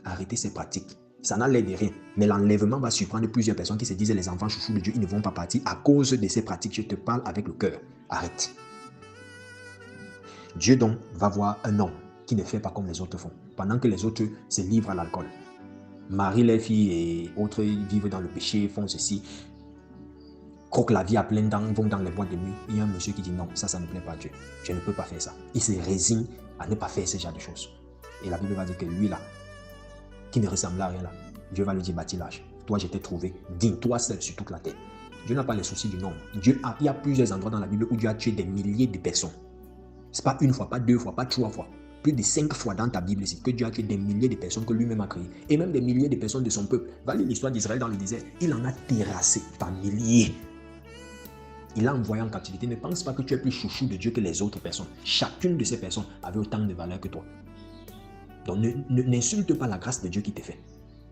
Arrêtez ces pratiques. Ça n'a l'air de rien, mais l'enlèvement va surprendre plusieurs personnes qui se disent les enfants chouchous de Dieu, ils ne vont pas partir à cause de ces pratiques. Je te parle avec le cœur. Arrête. Dieu donc va voir un homme qui ne fait pas comme les autres font, pendant que les autres se livrent à l'alcool. Marient les filles et autres vivent dans le péché, font ceci, croquent la vie à pleines dents, vont dans les boîtes de nuit. Il y a un monsieur qui dit non, ça ne plaît pas à Dieu. Je ne peux pas faire ça. Il se résigne à ne pas faire ce genre de choses. Et la Bible va dire que lui là, qui ne ressemble à rien là, Dieu va lui dire bâtis-l'âge. Toi, je t'ai trouvé digne, toi seul sur toute la terre. Dieu n'a pas les soucis du nombre. Il y a plusieurs endroits dans la Bible où Dieu a tué des milliers de personnes. Ce n'est pas une fois, pas deux fois, pas trois fois. Plus de 5 fois dans ta Bible ici, que Dieu a tué des milliers de personnes que lui-même a créées. Et même des milliers de personnes de son peuple. Va lire l'histoire d'Israël dans le désert. Il en a terrassé par milliers. Il a envoyé en captivité. Ne pense pas que tu es plus chouchou de Dieu que les autres personnes. Chacune de ces personnes avait autant de valeur que toi. Donc n'insulte pas la grâce de Dieu qui t'est fait.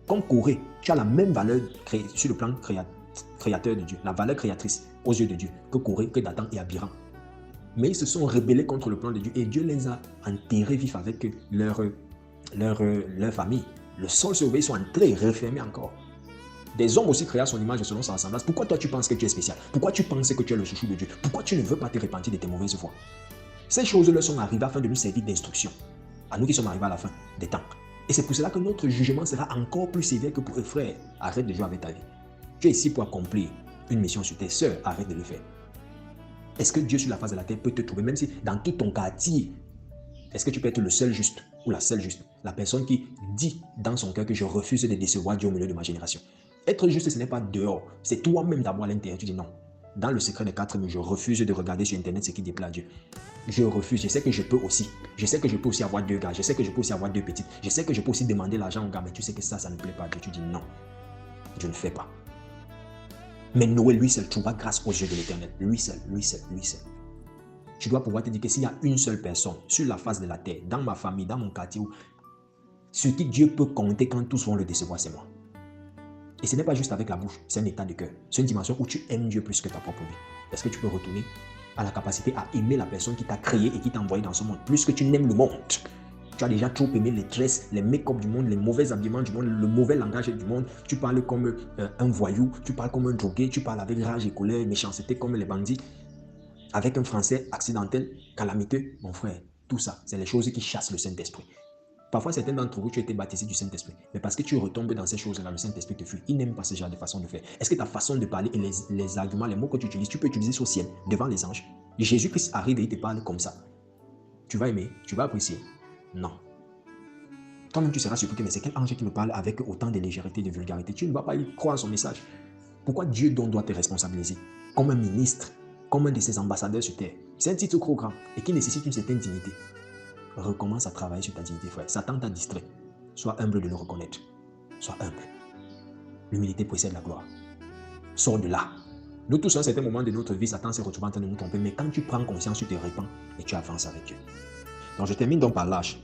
Comme Corée, tu as la même valeur sur le plan créateur de Dieu, la valeur créatrice aux yeux de Dieu, que Corée, que Dathan et Abiram. Mais ils se sont rebellés contre le plan de Dieu et Dieu les a enterrés vifs avec leur famille. Le sol s'est ouvert, ils sont entrés, refermés encore. Des hommes aussi créés à son image et selon sa ressemblance. Pourquoi toi tu penses que tu es spécial? Pourquoi tu penses que tu es le chouchou de Dieu? Pourquoi tu ne veux pas te repentir de tes mauvaises voies? Ces choses-là sont arrivées afin de nous servir d'instruction. À nous qui sommes arrivés à la fin des temps. Et c'est pour cela que notre jugement sera encore plus sévère que pour eux, frère. Arrête de jouer avec ta vie. Tu es ici pour accomplir une mission sur tes sœurs. Arrête de le faire. Est-ce que Dieu sur la face de la terre peut te trouver, même si dans tout ton quartier, est-ce que tu peux être le seul juste ou la seule juste? La personne qui dit dans son cœur que je refuse de décevoir Dieu au milieu de ma génération. Être juste, ce n'est pas dehors. C'est toi-même d'abord à l'intérieur. Tu dis non. Dans le secret des 4 murs, je refuse de regarder sur Internet ce qui déplaît à Dieu. Je refuse. Je sais que je peux aussi. Je sais que je peux aussi avoir 2 gars. Je sais que je peux aussi avoir 2 petites. Je sais que je peux aussi demander l'argent aux gars. Mais tu sais que ça ne plaît pas à Dieu. Tu dis non. Je ne fais pas. Mais Noé, lui seul, trouvera grâce aux yeux de l'Éternel. Lui seul, lui seul, lui seul. Tu dois pouvoir te dire que s'il y a une seule personne sur la face de la terre, dans ma famille, dans mon quartier, sur qui Dieu peut compter quand tous vont le décevoir, c'est moi. Et ce n'est pas juste avec la bouche, c'est un état de cœur. C'est une dimension où tu aimes Dieu plus que ta propre vie. Est-ce que tu peux retourner à la capacité à aimer la personne qui t'a créé et qui t'a envoyé dans ce monde, plus que tu n'aimes le monde? Tu as déjà trop aimé les tresses, les make-up du monde, les mauvais habillements du monde, le mauvais langage du monde. Tu parles comme un voyou, tu parles comme un drogué, tu parles avec rage et colère, méchanceté comme les bandits, avec un français accidentel, calamiteux. Mon frère, tout ça, c'est les choses qui chassent le Saint-Esprit. Parfois, certains d'entre vous, tu as été baptisé du Saint-Esprit. Mais parce que tu retombes dans ces choses-là, le Saint-Esprit te fuit. Il n'aime pas ce genre de façon de faire. Est-ce que ta façon de parler et les arguments, les mots que tu utilises, tu peux utiliser ça au ciel, devant les anges? Jésus-Christ arrive et il te parle comme ça. Tu vas aimer, tu vas apprécier. Non. Toi-même, tu seras surpris que mais c'est quel ange qui me parle avec autant de légèreté, de vulgarité? Tu ne vas pas y croire à son message. Pourquoi Dieu donc doit te responsabiliser? Comme un ministre, comme un de ses ambassadeurs sur terre. C'est un titre trop grand et qui nécessite une certaine dignité. Recommence à travailler sur ta dignité, frère. Satan t'a distrait. Sois humble de le reconnaître. Sois humble. L'humilité précède la gloire. Sors de là. Nous tous, à un certain moment de notre vie, Satan s'est retrouvé en train de nous tromper. Mais quand tu prends conscience, tu te répands et tu avances avec Dieu. Donc je termine donc par l'âge.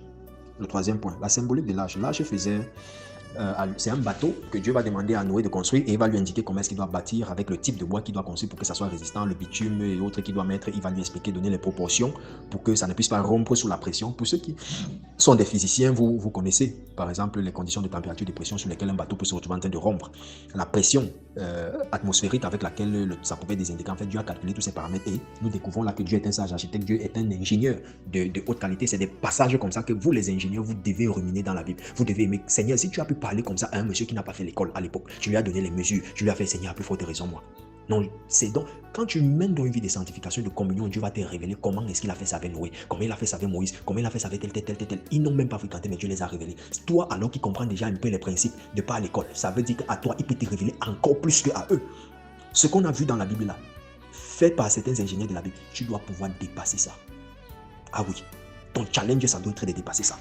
Le 3e point, la symbolique de l'âge. L'âge faisait... c'est un bateau que Dieu va demander à Noé de construire et il va lui indiquer comment est-ce qu'il doit bâtir avec le type de bois qu'il doit construire pour que ça soit résistant, le bitume et autres qu'il doit mettre. Il va lui expliquer, donner les proportions pour que ça ne puisse pas rompre sous la pression. Pour ceux qui sont des physiciens, vous connaissez par exemple les conditions de température et de pression sur lesquelles un bateau peut se retrouver en train de rompre. La pression atmosphérique avec laquelle ça pouvait désintégrer. En fait, Dieu a calculé tous ces paramètres et nous découvrons là que Dieu est un sage architecte, Dieu est un ingénieur de haute qualité. C'est des passages comme ça que vous, les ingénieurs, vous devez ruminer dans la Bible. Vous devez aimer. Seigneur, si tu as pu parler comme ça à un monsieur qui n'a pas fait l'école à l'époque, tu lui as donné les mesures, tu lui as fait, Seigneur, à plus forte raison, moi. Non, c'est donc, quand tu mènes dans une vie de sanctification, de communion, Dieu va te révéler comment est-ce qu'il a fait ça avec Noé, comment il a fait ça avec Moïse, comment il a fait ça avec tel. Ils n'ont même pas fréquenté, mais Dieu les a révélés. Toi, alors qu'ils comprennent déjà un peu les principes de pas à l'école, ça veut dire qu'à toi, il peut te révéler encore plus qu'à eux. Ce qu'on a vu dans la Bible là, fait par certains ingénieurs de la Bible, tu dois pouvoir dépasser ça. Ah oui, ton challenge, ça doit être de dépasser ça.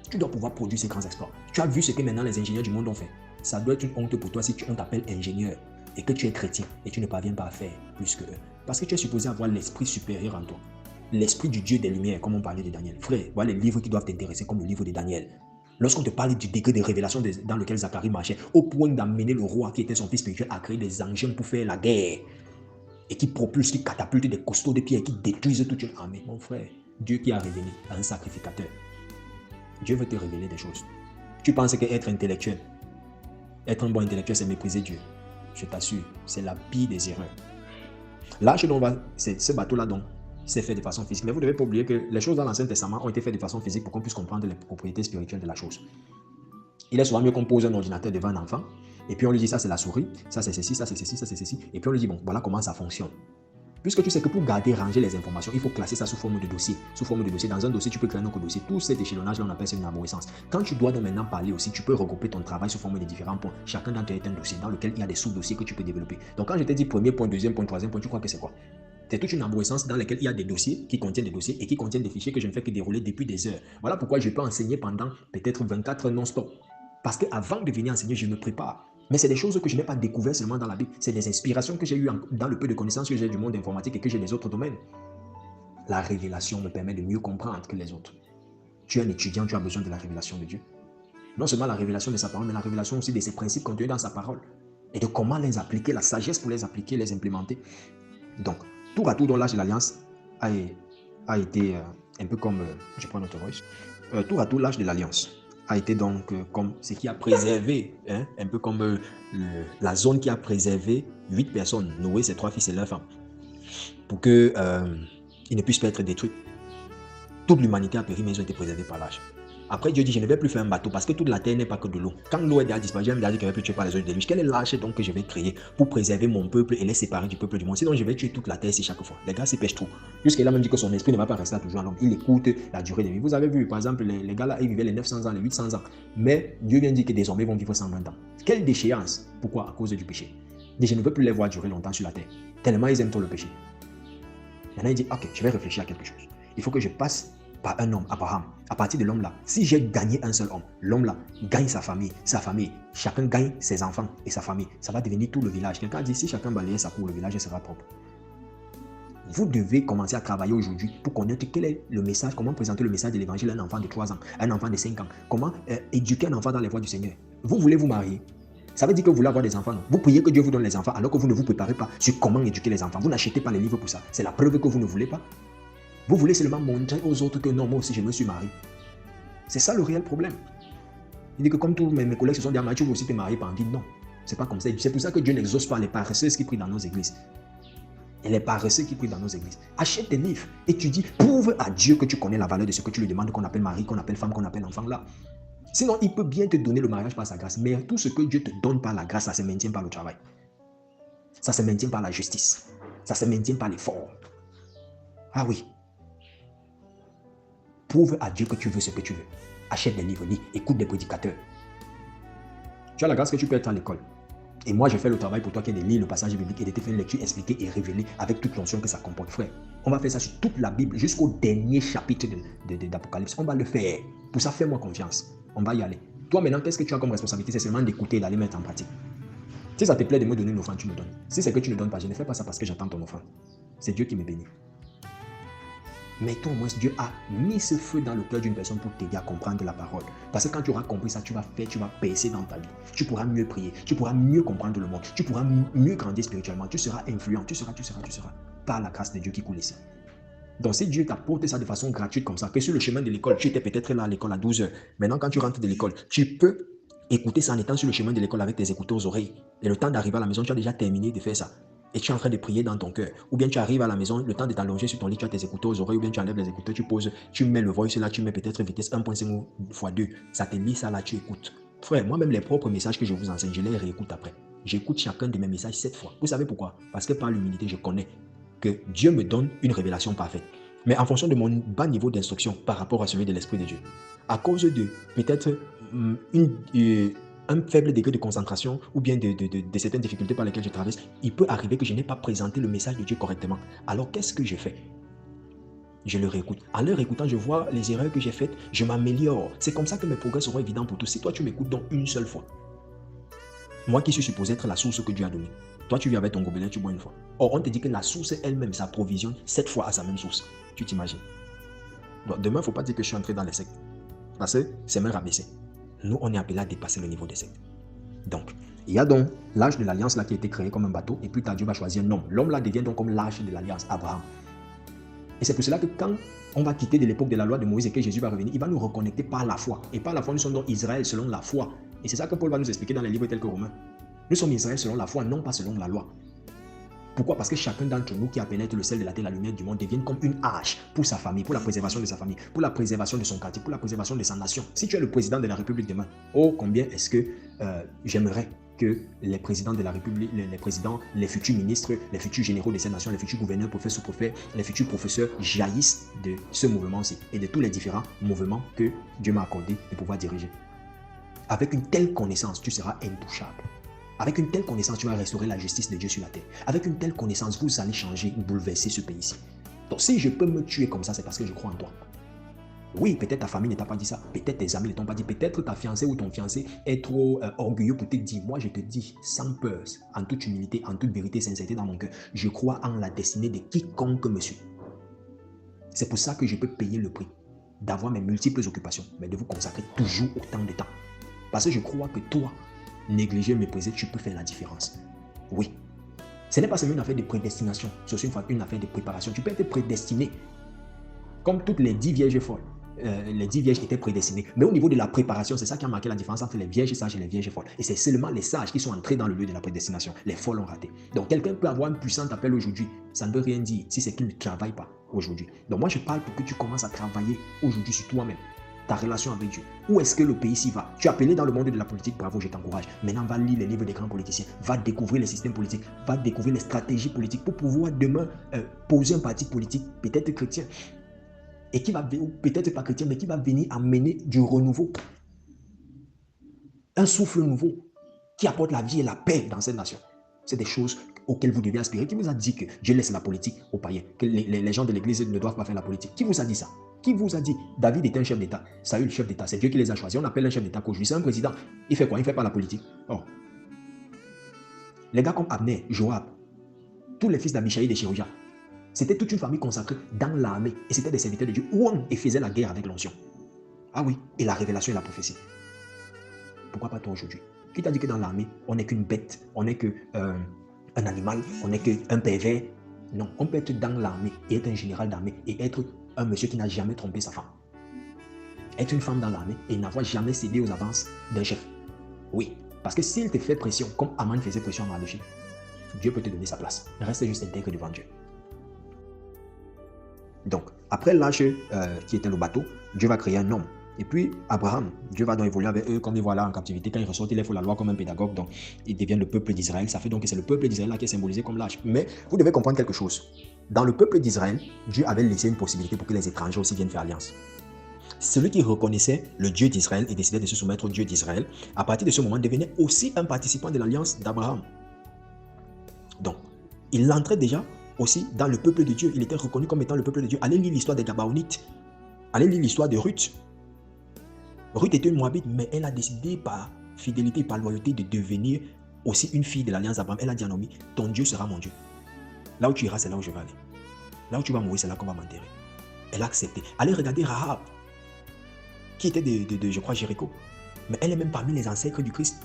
Tu dois pouvoir produire ces grands exploits. Tu as vu ce que maintenant les ingénieurs du monde ont fait. Ça doit être une honte pour toi si on t'appelle ingénieur et que tu es chrétien et tu ne parviens pas à faire plus que eux. Parce que tu es supposé avoir l'esprit supérieur en toi. L'esprit du Dieu des Lumières, comme on parlait de Daniel. Frère, voilà les livres qui doivent t'intéresser, comme le livre de Daniel. Lorsqu'on te parle du degré de révélation dans lequel Zacharie marchait, au point d'amener le roi qui était son fils spirituel à créer des engins pour faire la guerre, et qui propulsent, qui catapultent des costauds de pierre, qui détruisent toute une armée. Mon frère, Dieu qui a révélé à un sacrificateur. Dieu veut te révéler des choses. Tu penses qu'être intellectuel, être un bon intellectuel, c'est mépriser Dieu. Je t'assure, c'est la pire des erreurs. L'arche dont on va, ce bateau-là, donc, c'est fait de façon physique. Mais vous ne devez pas oublier que les choses dans l'Ancien Testament ont été faites de façon physique pour qu'on puisse comprendre les propriétés spirituelles de la chose. Il est souvent mieux qu'on pose un ordinateur devant un enfant, et puis on lui dit ça c'est la souris, ça c'est ceci, ça c'est ceci, ça c'est ceci, et puis on lui dit bon, voilà comment ça fonctionne. Puisque tu sais que pour garder, ranger les informations, il faut classer ça sous forme de dossier. Sous forme de dossier, dans un dossier, tu peux créer un autre dossier. Tout cet échelonnage-là, on appelle ça une arborescence. Quand tu dois donc maintenant parler aussi, tu peux regrouper ton travail sous forme de différents points. Chacun d'entre eux est un dossier dans lequel il y a des sous-dossiers que tu peux développer. Donc quand je t'ai dit premier point, deuxième point, troisième point, tu crois que c'est quoi? C'est toute une arborescence dans laquelle il y a des dossiers qui contiennent des dossiers et qui contiennent des fichiers que je ne fais que dérouler depuis des heures. Voilà pourquoi je peux enseigner pendant peut-être 24 heures non-stop. Parce qu'avant de venir enseigner, je me prépare. Mais c'est des choses que je n'ai pas découvertes seulement dans la Bible. C'est des inspirations que j'ai eues dans le peu de connaissances que j'ai du monde informatique et que j'ai des autres domaines. La révélation me permet de mieux comprendre que les autres. Tu es un étudiant, tu as besoin de la révélation de Dieu. Non seulement la révélation de sa parole, mais la révélation aussi de ses principes contenus dans sa parole. Et de comment les appliquer, la sagesse pour les appliquer, les implémenter. Donc, tour à tour dans l'âge de l'Alliance a été un peu comme, je prends notre voice, tour à tour l'âge de l'Alliance a été donc comme ce qui a préservé, un peu comme la zone qui a préservé 8 personnes, Noé, ses 3 fils et leurs femmes, pour qu'ils ne puissent pas être détruits. Toute l'humanité a péri, mais ils ont été préservés par l'âge. Après, Dieu dit, je ne vais plus faire un bateau parce que toute la terre n'est pas que de l'eau. Quand l'eau est déjà disparue, Dieu m'a dit qu'il ne va plus tuer par les eaux de déluge. Quelle est l'âge donc que je vais créer pour préserver mon peuple et les séparer du peuple du monde? Sinon, je vais tuer toute la terre ici chaque fois. Les gars s'y pêchent trop. Jusqu'à là, même dit que son esprit ne va pas rester là toujours à l'homme. Il écoute la durée de vie. Vous avez vu, par exemple, les gars là, ils vivaient les 900 ans, les 800 ans. Mais Dieu vient dire que désormais, ils vont vivre 120 ans. Quelle déchéance! Pourquoi? À cause du péché. Il dit, je ne veux plus les voir durer longtemps sur la terre. Tellement ils aiment trop le péché. Maintenant, il dit, ok, je vais réfléchir à quelque chose. Il faut que je passe par un homme, Abraham. À partir de l'homme là, si j'ai gagné un seul homme, l'homme là gagne sa famille, chacun gagne ses enfants et sa famille, ça va devenir tout le village. Quelqu'un dit, si chacun balayait sa cour, le village sera propre. Vous devez commencer à travailler aujourd'hui pour connaître quel est le message, comment présenter le message de l'évangile à un enfant de 3 ans, un enfant de 5 ans, comment éduquer un enfant dans les voies du Seigneur. Vous voulez vous marier? Ça veut dire que vous voulez avoir des enfants, non? Vous priez que Dieu vous donne les enfants alors que vous ne vous préparez pas sur comment éduquer les enfants. Vous n'achetez pas les livres pour ça. C'est la preuve que vous ne voulez pas. Vous voulez seulement montrer aux autres que non, moi aussi je me suis marié. C'est ça le réel problème. Il dit que comme tous mes collègues se sont dit, ah, tu veux aussi te marier par dit non. C'est pas comme ça. C'est pour ça que Dieu n'exauce pas les paresseuses qui prient dans nos églises. Et les paresseux qui prient dans nos églises. Achète des livres, étudie, prouve à Dieu que tu connais la valeur de ce que tu lui demandes, qu'on appelle mari, qu'on appelle femme, qu'on appelle enfant là. Sinon, il peut bien te donner le mariage par sa grâce. Mais tout ce que Dieu te donne par la grâce, ça se maintient par le travail. Ça se maintient par la justice. Ça se maintient par l'effort. Ah oui. Prouve à Dieu que tu veux ce que tu veux. Achète des livres, lis, écoute des prédicateurs. Tu as la grâce que tu peux être à l'école. Et moi, je fais le travail pour toi qui est de lire le passage biblique et de te faire une lecture expliquée et révélée avec toute l'onction que ça comporte. Frère, on va faire ça sur toute la Bible jusqu'au dernier chapitre d'Apocalypse. On va le faire. Pour ça, fais-moi confiance. On va y aller. Toi, maintenant, qu'est-ce que tu as comme responsabilité? C'est seulement d'écouter et d'aller mettre en pratique. Si ça te plaît de me donner une offrande, tu me donnes. Si c'est que tu ne donnes pas, je ne fais pas ça parce que j'attends ton offrande. C'est Dieu qui me bénit. Mais toi, au moins, Dieu a mis ce feu dans le cœur d'une personne pour t'aider à comprendre la parole. Parce que quand tu auras compris ça, tu vas faire, tu vas percer dans ta vie. Tu pourras mieux prier, tu pourras mieux comprendre le monde, tu pourras mieux grandir spirituellement, tu seras influent, tu seras, par la grâce de Dieu qui coule ici. Donc si Dieu t'apporte ça de façon gratuite comme ça, que sur le chemin de l'école, tu étais peut-être là à l'école à 12 heures. Maintenant, quand tu rentres de l'école, tu peux écouter ça en étant sur le chemin de l'école avec tes écouteurs aux oreilles. Et le temps d'arriver à la maison, tu as déjà terminé de faire ça. Et tu es en train de prier dans ton cœur. Ou bien tu arrives à la maison, le temps de t'allonger sur ton lit, tu as tes écouteurs aux oreilles, ou bien tu enlèves les écouteurs, tu poses, tu mets le voice là, tu mets peut-être vitesse 1.5 x 2. Ça te lit ça là, tu écoutes. Frère, moi-même, les propres messages que je vous enseigne, je les réécoute après. J'écoute chacun de mes messages 7 fois. Vous savez pourquoi? Parce que par l'humilité, je connais que Dieu me donne une révélation parfaite. Mais en fonction de mon bas niveau d'instruction par rapport à celui de l'Esprit de Dieu. À cause de peut-être un faible degré de concentration ou bien de certaines difficultés par lesquelles je traverse, il peut arriver que je n'ai pas présenté le message de Dieu correctement. Alors qu'est-ce que je fais? Je le réécoute. En le réécoutant, je vois les erreurs que j'ai faites, je m'améliore. C'est comme ça que mes progrès seront évidents pour tous. Si toi, tu m'écoutes donc une seule fois, moi qui suis supposé être la source que Dieu a donnée, toi, tu viens avec ton gobelet, tu bois une fois. Or, on te dit que la source elle-même s'approvisionne 7 fois à sa même source. Tu t'imagines? Donc, demain, il ne faut pas dire que je suis entré dans les sectes. Parce que c'est même rabaissé. Nous, on est appelé à dépasser le niveau des sectes. Donc, il y a donc l'âge de l'alliance là qui a été créé comme un bateau, et puis Dieu va choisir un homme. L'homme là devient donc comme l'âge de l'alliance, Abraham. Et c'est pour cela que quand on va quitter de l'époque de la loi de Moïse et que Jésus va revenir, il va nous reconnecter par la foi. Et par la foi, nous sommes donc Israël selon la foi. Et c'est ça que Paul va nous expliquer dans les livres tels que Romains. Nous sommes Israël selon la foi, non pas selon la loi. Pourquoi? Parce que chacun d'entre nous qui a pénétré le sel de la terre, la lumière du monde, devient comme une hache pour sa famille, pour la préservation de sa famille, pour la préservation de son quartier, pour la préservation de sa nation. Si tu es le président de la République demain, oh combien est-ce que j'aimerais que les présidents de la République, les présidents, les futurs ministres, les futurs généraux de ces nations, les futurs gouverneurs, professeurs, sous-préfets, les futurs professeurs jaillissent de ce mouvement-ci et de tous les différents mouvements que Dieu m'a accordé de pouvoir diriger. Avec une telle connaissance, tu seras intouchable. Avec une telle connaissance, tu vas restaurer la justice de Dieu sur la terre. Avec une telle connaissance, vous allez changer ou bouleverser ce pays-ci. Donc si je peux me tuer comme ça, c'est parce que je crois en toi. Oui, peut-être ta famille ne t'a pas dit ça, peut-être tes amis ne t'ont pas dit, peut-être ta fiancée ou ton fiancé est trop orgueilleux pour te dire. Moi, je te dis sans peur, en toute humilité, en toute vérité, sincérité dans mon cœur, je crois en la destinée de quiconque me suit. C'est pour ça que je peux payer le prix d'avoir mes multiples occupations, mais de vous consacrer toujours autant de temps. Parce que je crois que toi, négligé, mépriser, tu peux faire la différence. Oui. Ce n'est pas seulement une affaire de prédestination, c'est aussi une affaire de préparation. Tu peux être prédestiné, comme toutes les 10 vierges folles. Les 10 vierges étaient prédestinées. Mais au niveau de la préparation, c'est ça qui a marqué la différence entre les vierges sages et les vierges folles. Et c'est seulement les sages qui sont entrés dans le lieu de la prédestination. Les folles ont raté. Donc quelqu'un peut avoir un puissant appel aujourd'hui. Ça ne veut rien dire si c'est qu'il ne travaille pas aujourd'hui. Donc moi je parle pour que tu commences à travailler aujourd'hui sur toi-même. Ta relation avec Dieu. Où est-ce que le pays s'y va? Tu es appelé dans le monde de la politique, bravo, je t'encourage. Maintenant, va lire les livres des grands politiciens, va découvrir les systèmes politiques, va découvrir les stratégies politiques pour pouvoir demain poser un parti politique, peut-être chrétien, et qui va, peut-être pas chrétien, mais qui va venir amener du renouveau. Un souffle nouveau qui apporte la vie et la paix dans cette nation. C'est des choses auxquelles vous devez aspirer. Qui vous a dit que Dieu laisse la politique aux païens, que les gens de l'église ne doivent pas faire la politique? Qui vous a dit ça? Qui vous a dit? David était un chef d'État. Saül, chef d'État. C'est Dieu qui les a choisis. On appelle un chef d'État qu'aujourd'hui. C'est un président. Il fait quoi? Il ne fait pas la politique. Oh. Les gars comme Abner, Joab, tous les fils d'Abishaï et de Chirurgia, c'était toute une famille consacrée dans l'armée. Et c'était des serviteurs de Dieu. Ouan, et faisaient la guerre avec l'onction. Ah oui, et la révélation et la prophétie. Pourquoi pas toi aujourd'hui? Qui t'a dit que dans l'armée, on n'est qu'une bête, on n'est qu'un animal, on n'est qu'un pervers? Non, on peut être dans l'armée et être un général d'armée et être un monsieur qui n'a jamais trompé sa femme. Être une femme dans l'armée et n'avoir jamais cédé aux avances d'un chef. Oui, parce que s'il te fait pression, comme Aman faisait pression à Mardochée, Dieu peut te donner sa place. Reste juste intègre devant Dieu. Donc, après l'âge qui était le bateau, Dieu va créer un homme. Et puis, Abraham, Dieu va donc évoluer avec eux, comme il voit là en captivité. Quand il ressort, il faut la loi comme un pédagogue. Donc, il devient le peuple d'Israël. Ça fait donc que c'est le peuple d'Israël là qui est symbolisé comme l'âge. Mais vous devez comprendre quelque chose. Dans le peuple d'Israël, Dieu avait laissé une possibilité pour que les étrangers aussi viennent faire alliance. Celui qui reconnaissait le Dieu d'Israël et décidait de se soumettre au Dieu d'Israël, à partir de ce moment, devenait aussi un participant de l'alliance d'Abraham. Donc, il entrait déjà aussi dans le peuple de Dieu. Il était reconnu comme étant le peuple de Dieu. Allez lire l'histoire des Gabaonites. Allez lire l'histoire de Ruth. Ruth était une Moabite, mais elle a décidé par fidélité et par loyauté de devenir aussi une fille de l'alliance d'Abraham. Elle a dit à Naomi, ton Dieu sera mon Dieu. Là où tu iras, c'est là où je vais aller. Là où tu vas mourir, c'est là qu'on va m'enterrer. Elle a accepté. Allez regarder Rahab, qui était de je crois, Jéricho. Mais elle est même parmi les ancêtres du Christ.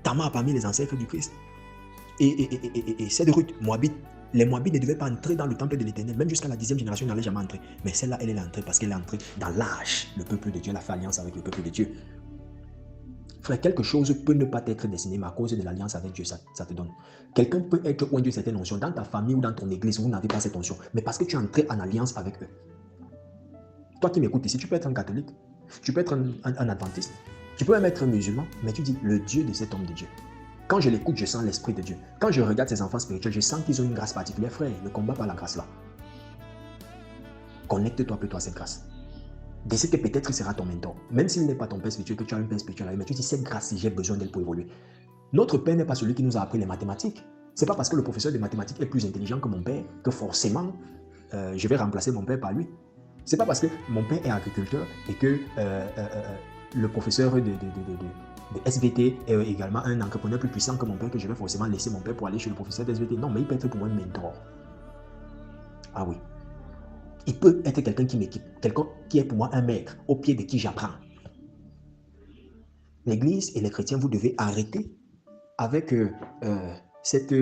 Tamar parmi les ancêtres du Christ. Et c'est de Ruth, Moabite. Les Moabites ne devaient pas entrer dans le temple de l'Éternel. Même jusqu'à la 10e génération, ils n'allaient jamais entrer. Mais celle-là, elle est entrée parce qu'elle est entrée dans l'âge. Le peuple de Dieu, elle a fait alliance avec le peuple de Dieu. Frère, quelque chose peut ne pas être destiné, mais à cause de l'alliance avec Dieu, ça te donne. Quelqu'un peut être loin d'une certaine onction. Dans ta famille ou dans ton église, vous n'avez pas cette onction. Mais parce que tu es entré en alliance avec eux. Toi qui m'écoutes ici, tu peux être un catholique. Tu peux être un adventiste. Tu peux même être un musulman. Mais tu dis, le Dieu de cet homme de Dieu. Quand je l'écoute, je sens l'esprit de Dieu. Quand je regarde ces enfants spirituels, je sens qu'ils ont une grâce particulière. Frère, ne combat pas la grâce là. Connecte-toi plutôt à cette grâce. Décide que peut-être il sera ton mentor. Même s'il n'est pas ton père spirituel, que tu as un père spirituel avec, mais tu dis, cette grâce, j'ai besoin d'elle pour évoluer. Notre père n'est pas celui qui nous a appris les mathématiques. Ce n'est pas parce que le professeur de mathématiques est plus intelligent que mon père que forcément, je vais remplacer mon père par lui. Ce n'est pas parce que mon père est agriculteur et que le professeur de SVT est également un entrepreneur plus puissant que mon père que je vais forcément laisser mon père pour aller chez le professeur de SVT. Non, mais il peut être pour moi un mentor. Ah oui. Il peut être quelqu'un qui m'équipe, quelqu'un qui est pour moi un maître, au pied de qui j'apprends. L'Église et les chrétiens, vous devez arrêter avec cette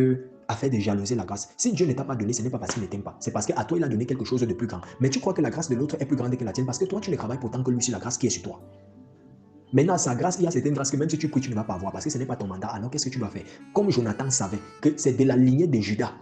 affaire de jalouser la grâce. Si Dieu ne t'a pas donné, ce n'est pas parce qu'il ne t'aime pas. C'est parce qu'à toi, il a donné quelque chose de plus grand. Mais tu crois que la grâce de l'autre est plus grande que la tienne parce que toi, tu ne travailles pourtant que lui sur la grâce qui est sur toi. Maintenant, sa grâce, il y a certaines grâces que même si tu pries, tu ne vas pas avoir parce que ce n'est pas ton mandat. Alors, qu'est-ce que tu dois faire? Comme Jonathan savait que c'est de la lignée de Judas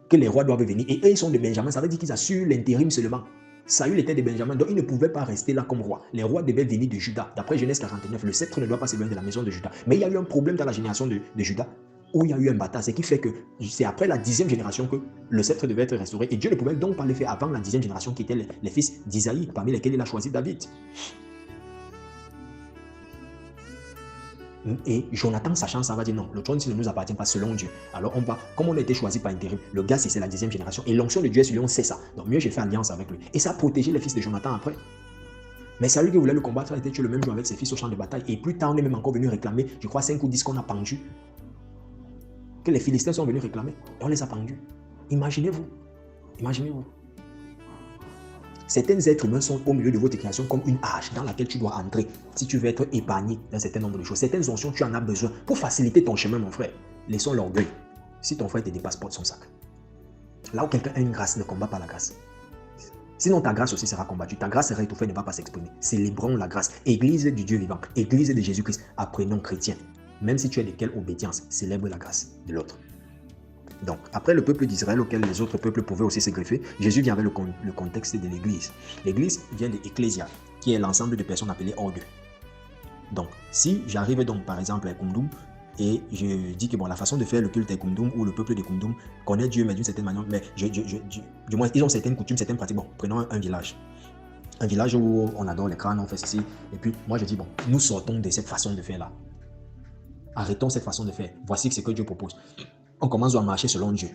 que les rois doivent venir. Et eux, ils sont de Benjamin. Ça veut dire qu'ils assurent l'intérim seulement. Saül était de Benjamin, donc il ne pouvait pas rester là comme roi. Les rois devaient venir de Juda. D'après Genèse 49, le sceptre ne doit pas s'éloigner de la maison de Juda. Mais il y a eu un problème dans la génération de Juda, où il y a eu un bataille. Ce qui fait que c'est après la 10e génération que le sceptre devait être restauré. Et Dieu ne pouvait donc pas le faire avant la 10e génération, qui étaient les fils d'Isaïe, parmi lesquels il a choisi David. Et Jonathan, sachant ça, va dire non, le trône ne nous appartient pas selon Dieu. Alors on va, comme on a été choisi par intérim, le gars c'est la 10e génération, et l'onction de Dieu est sur lui, on sait ça. Donc mieux j'ai fait alliance avec lui. Et ça a protégé les fils de Jonathan après. Mais Saül qui voulait le combattre a été tué le même jour avec ses fils au champ de bataille. Et plus tard, on est même encore venu réclamer, je crois 5 ou 10 qu'on a pendus. Que les Philistins sont venus réclamer. Et on les a pendus. Imaginez-vous. Imaginez-vous. Certains êtres humains sont au milieu de votre création comme une hache dans laquelle tu dois entrer si tu veux être épargné d'un certain nombre de choses. Certaines onctions, tu en as besoin pour faciliter ton chemin, mon frère. Laissons l'orgueil. Si ton frère te dépasse, porte son sac. Là où quelqu'un a une grâce, ne combat pas la grâce. Sinon, ta grâce aussi sera combattue. Ta grâce sera étouffée, ne va pas s'exprimer. Célébrons la grâce. Église du Dieu vivant, Église de Jésus-Christ, apprenons chrétiens. Même si tu es de quelle obédience, célèbre la grâce de l'autre. Donc, après le peuple d'Israël, auquel les autres peuples pouvaient aussi se greffer, Jésus vient avec le contexte de l'Église. L'Église vient de Ecclésia, qui est l'ensemble de personnes appelées hors d'eux. Donc, si j'arrive donc par exemple à Koumdoum, et je dis que bon, la façon de faire le culte à Koumdoum, ou le peuple de Koumdoum connaît Dieu, mais d'une certaine manière, mais du moins, ils ont certaines coutumes, certaines pratiques. Bon, prenons un village. Un village où on adore les crânes, on fait ceci. Et puis, moi, je dis, bon, nous sortons de cette façon de faire-là. Arrêtons cette façon de faire. Voici ce que Dieu propose. On commence à marcher selon Dieu.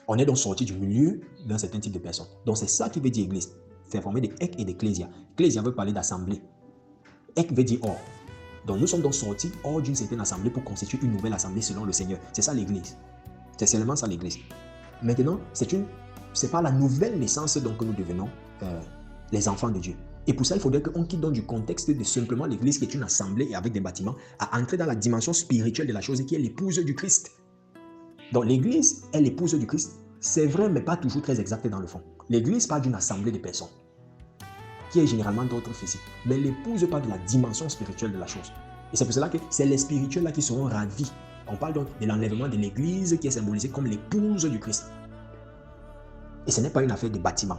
On est donc sorti du milieu d'un certain type de personnes. Donc c'est ça qui veut dire église. C'est formé d'ek et d'ecclésia. Ecclésia veut parler d'assemblée. Ek veut dire hors. Donc nous sommes donc sortis hors d'une certaine assemblée pour constituer une nouvelle assemblée selon le Seigneur. C'est ça l'église. C'est seulement ça l'église. Maintenant, c'est par la nouvelle naissance donc que nous devenons les enfants de Dieu. Et pour ça, il faudrait qu'on quitte donc du contexte de simplement l'église qui est une assemblée et avec des bâtiments, à entrer dans la dimension spirituelle de la chose qui est l'épouse du Christ. Donc l'église est l'épouse du Christ. C'est vrai, mais pas toujours très exact dans le fond. L'église parle d'une assemblée de personnes, qui est généralement d'autres physiques. Mais l'épouse parle de la dimension spirituelle de la chose. Et c'est pour cela que c'est les spirituels là qui seront ravis. On parle donc de l'enlèvement de l'église qui est symbolisée comme l'épouse du Christ. Et ce n'est pas une affaire de bâtiment.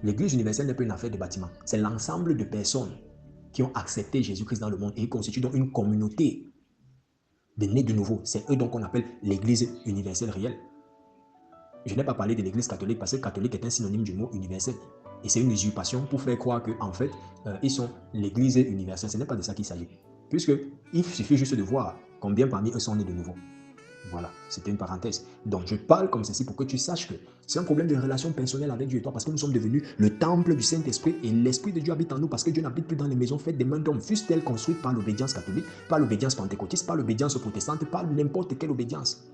L'église universelle n'est pas une affaire de bâtiment. C'est l'ensemble de personnes qui ont accepté Jésus-Christ dans le monde et constituent donc une communauté de nés de nouveau. C'est eux donc qu'on appelle l'église universelle réelle. Je n'ai pas parlé de l'église catholique parce que catholique est un synonyme du mot universel. Et c'est une usurpation pour faire croire qu'en fait, ils sont l'église universelle. Ce n'est pas de ça qu'il s'agit. Puisqu'il suffit juste de voir combien parmi eux sont nés de nouveau. Voilà, c'était une parenthèse. Donc je parle comme ceci pour que tu saches que c'est un problème de relation personnelle avec Dieu et toi parce que nous sommes devenus le temple du Saint-Esprit et l'Esprit de Dieu habite en nous parce que Dieu n'habite plus dans les maisons faites des mains d'hommes, fussent-elles construites par l'obédience catholique, par l'obédience pentecôtiste, par l'obédience protestante, par n'importe quelle obédience.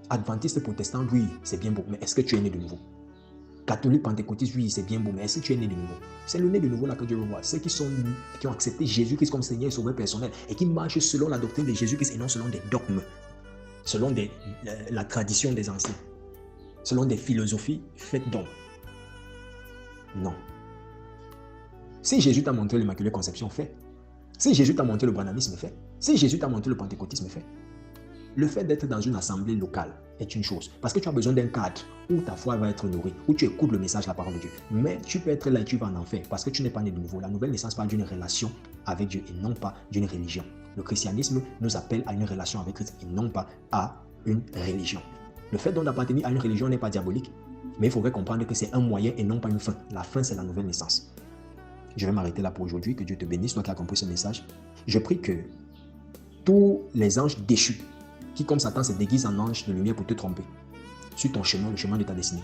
Adventiste, protestant, oui, c'est bien beau, mais est-ce que tu es né de nouveau? Catholique, pentecôtiste, oui, c'est bien beau, mais est-ce que tu es né de nouveau? C'est le né de nouveau là que Dieu veut voir. Ceux qui ont accepté Jésus-Christ comme Seigneur et Sauveur personnel et qui marchent selon la doctrine de Jésus-Christ et non selon des dogmes, selon la tradition des anciens, selon des philosophies faites d'hommes. Non. Si Jésus t'a montré l'Immaculée Conception, fais. Si Jésus t'a montré le branhamisme, fais. Si Jésus t'a montré le pentecôtisme, fais. Le fait d'être dans une assemblée locale est une chose, parce que tu as besoin d'un cadre où ta foi va être nourrie, où tu écoutes le message, la parole de Dieu. Mais tu peux être là et tu vas en enfer, parce que tu n'es pas né de nouveau. La nouvelle naissance parle d'une relation avec Dieu et non pas d'une religion. Le christianisme nous appelle à une relation avec Christ et non pas à une religion. Le fait donc d'appartenir à une religion n'est pas diabolique, mais il faudrait comprendre que c'est un moyen et non pas une fin. La fin, c'est la nouvelle naissance. Je vais m'arrêter là pour aujourd'hui. Que Dieu te bénisse, toi qui as compris ce message. Je prie que tous les anges déchus qui, comme Satan, se déguisent en ange de lumière pour te tromper, sur ton chemin, le chemin de ta destinée.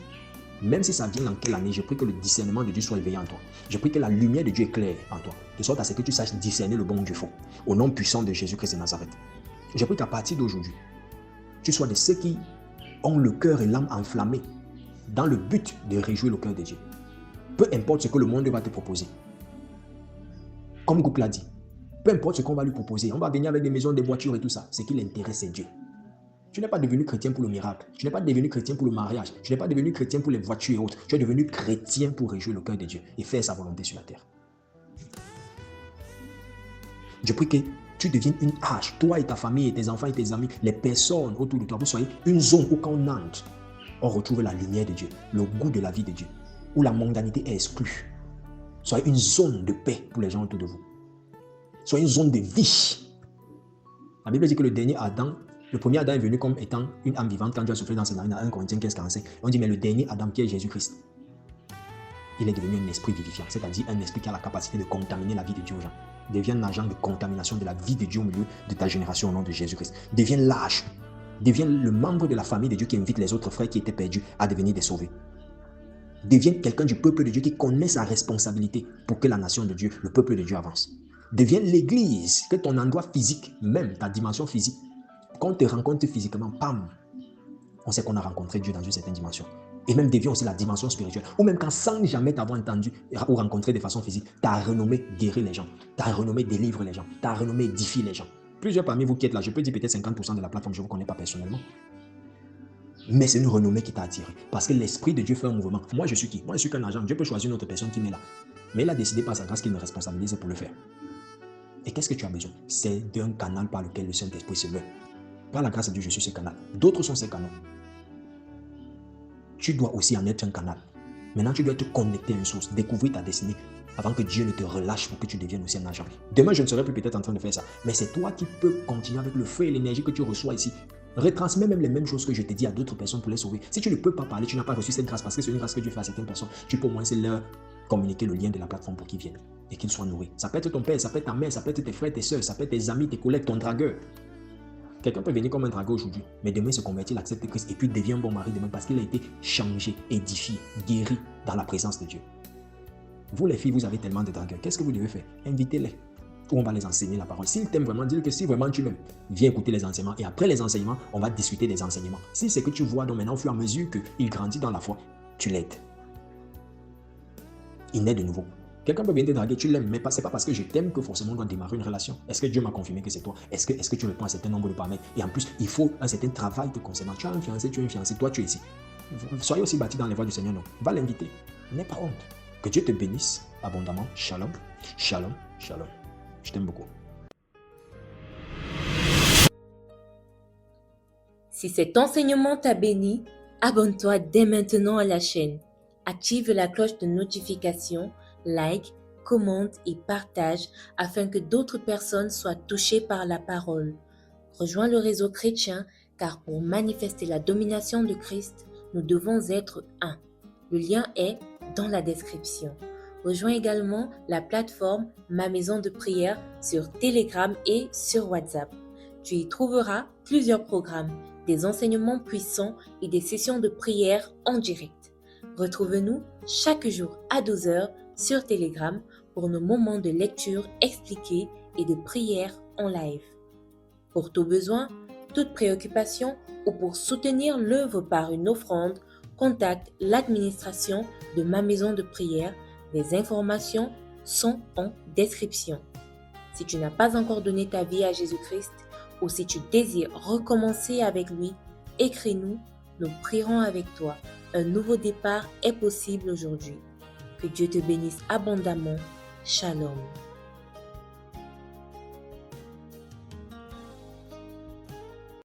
Même si ça vient dans quelle année, je prie que le discernement de Dieu soit éveillé en toi. Je prie que la lumière de Dieu éclaire en toi, de sorte à ce que tu saches discerner le bon du faux. Au nom puissant de Jésus-Christ de Nazareth. Je prie qu'à partir d'aujourd'hui, tu sois de ceux qui ont le cœur et l'âme enflammés dans le but de réjouir le cœur de Dieu. Peu importe ce que le monde va te proposer. Comme Goup l'a dit, peu importe ce qu'on va lui proposer, on va venir avec des maisons, des voitures et tout ça. Ce qui l'intéresse, c'est Dieu. Tu n'es pas devenu chrétien pour le miracle. Tu n'es pas devenu chrétien pour le mariage. Tu n'es pas devenu chrétien pour les voitures et autres. Tu es devenu chrétien pour réjouir le cœur de Dieu et faire sa volonté sur la terre. Je prie que tu deviennes une hache, toi et ta famille, et tes enfants et tes amis, les personnes autour de toi, vous soyez une zone où quand on entre, on retrouve la lumière de Dieu, le goût de la vie de Dieu, où la mondanité est exclue. Soyez une zone de paix pour les gens autour de vous. Soyez une zone de vie. La Bible dit que le dernier Adam, le premier Adam est venu comme étant une âme vivante quand Dieu a soufflé dans ses narines, dans 1 Corinthiens 15-45. On dit, mais le dernier Adam qui est Jésus-Christ, il est devenu un esprit vivifiant, c'est-à-dire un esprit qui a la capacité de contaminer la vie de Dieu aux gens. Deviens un agent de contamination de la vie de Dieu au milieu de ta génération au nom de Jésus-Christ. Deviens l'âge. Deviens le membre de la famille de Dieu qui invite les autres frères qui étaient perdus à devenir des sauvés. Deviens quelqu'un du peuple de Dieu qui connaît sa responsabilité pour que la nation de Dieu, le peuple de Dieu avance. Deviens l'église, que ton endroit physique, même ta dimension physique, quand on te rencontre physiquement, pam, on sait qu'on a rencontré Dieu dans une certaine dimension. Et même deviens aussi la dimension spirituelle. Ou même quand sans jamais t'avoir entendu ou rencontré de façon physique, ta renommée guérit les gens. Ta renommée délivre les gens. Ta renommée édifie les gens. Plusieurs parmi vous qui êtes là, je peux dire peut-être 50% de la plateforme, je ne vous connais pas personnellement. Mais c'est une renommée qui t'a attiré. Parce que l'Esprit de Dieu fait un mouvement. Moi, je suis qui? Moi, je suis qu'un agent. Dieu peut choisir une autre personne qui met là. Mais il a décidé par sa grâce qu'il me responsabilise pour le faire. Et qu'est-ce que tu as besoin? C'est d'un canal par lequel le Saint-Esprit se meut. Par la grâce de Dieu, je suis ce canal. D'autres sont ces canaux. Tu dois aussi en être un canal. Maintenant, tu dois te connecter à une source, découvrir ta destinée avant que Dieu ne te relâche pour que tu deviennes aussi un agent. Demain, je ne serai plus peut-être en train de faire ça, mais c'est toi qui peux continuer avec le feu et l'énergie que tu reçois ici. Retransmets même les mêmes choses que je t'ai dit à d'autres personnes pour les sauver. Si tu ne peux pas parler, tu n'as pas reçu cette grâce parce que c'est une grâce que Dieu fait à certaines personnes, tu peux au moins leur communiquer le lien de la plateforme pour qu'ils viennent et qu'ils soient nourris. Ça peut être ton père, ça peut être ta mère, ça peut être tes frères, tes soeurs, ça peut être tes amis, tes collègues, ton dragueur. Quelqu'un peut venir comme un dragueur aujourd'hui, mais demain il se convertit, il accepte Christ et puis devient un bon mari demain parce qu'il a été changé, édifié, guéri dans la présence de Dieu. Vous les filles, vous avez tellement de dragueurs. Qu'est-ce que vous devez faire? Invitez-les. Ou on va les enseigner la parole. S'ils t'aiment vraiment, dis-le que si vraiment tu m'aimes, viens écouter les enseignements. Et après les enseignements, on va discuter des enseignements. Si c'est que tu vois, donc maintenant, au fur et à mesure qu'il grandit dans la foi, tu l'aides. Il naît de nouveau. Quelqu'un peut venir te draguer, tu l'aimes, mais ce n'est pas parce que je t'aime que forcément on doit démarrer une relation. Est-ce que Dieu m'a confirmé que c'est toi? Est-ce que tu réponds à un certain nombre de paramètres? Et en plus, il faut un certain travail te concernant. Tu as un fiancé, toi tu es ici. Soyez aussi bâtis dans les voies du Seigneur, non? Va l'inviter. N'aie pas honte. Que Dieu te bénisse abondamment. Shalom, shalom, shalom. Je t'aime beaucoup. Si cet enseignement t'a béni, abonne-toi dès maintenant à la chaîne. Active la cloche de notification, like, commente et partage afin que d'autres personnes soient touchées par la parole. Rejoins le réseau chrétien car pour manifester la domination de Christ, nous devons être un. Le lien est dans la description. Rejoins également la plateforme Ma Maison de Prière sur Telegram et sur WhatsApp. Tu y trouveras plusieurs programmes, des enseignements puissants et des sessions de prière en direct. Retrouve-nous chaque jour à 12h sur Telegram pour nos moments de lecture expliqués et de prière en live. Pour tout besoin, toute préoccupation ou pour soutenir l'œuvre par une offrande, contacte l'administration de Ma Maison de Prière. Les informations sont en description. Si tu n'as pas encore donné ta vie à Jésus-Christ ou si tu désires recommencer avec lui, écris-nous, nous prierons avec toi. Un nouveau départ est possible aujourd'hui. Que Dieu te bénisse abondamment. Shalom.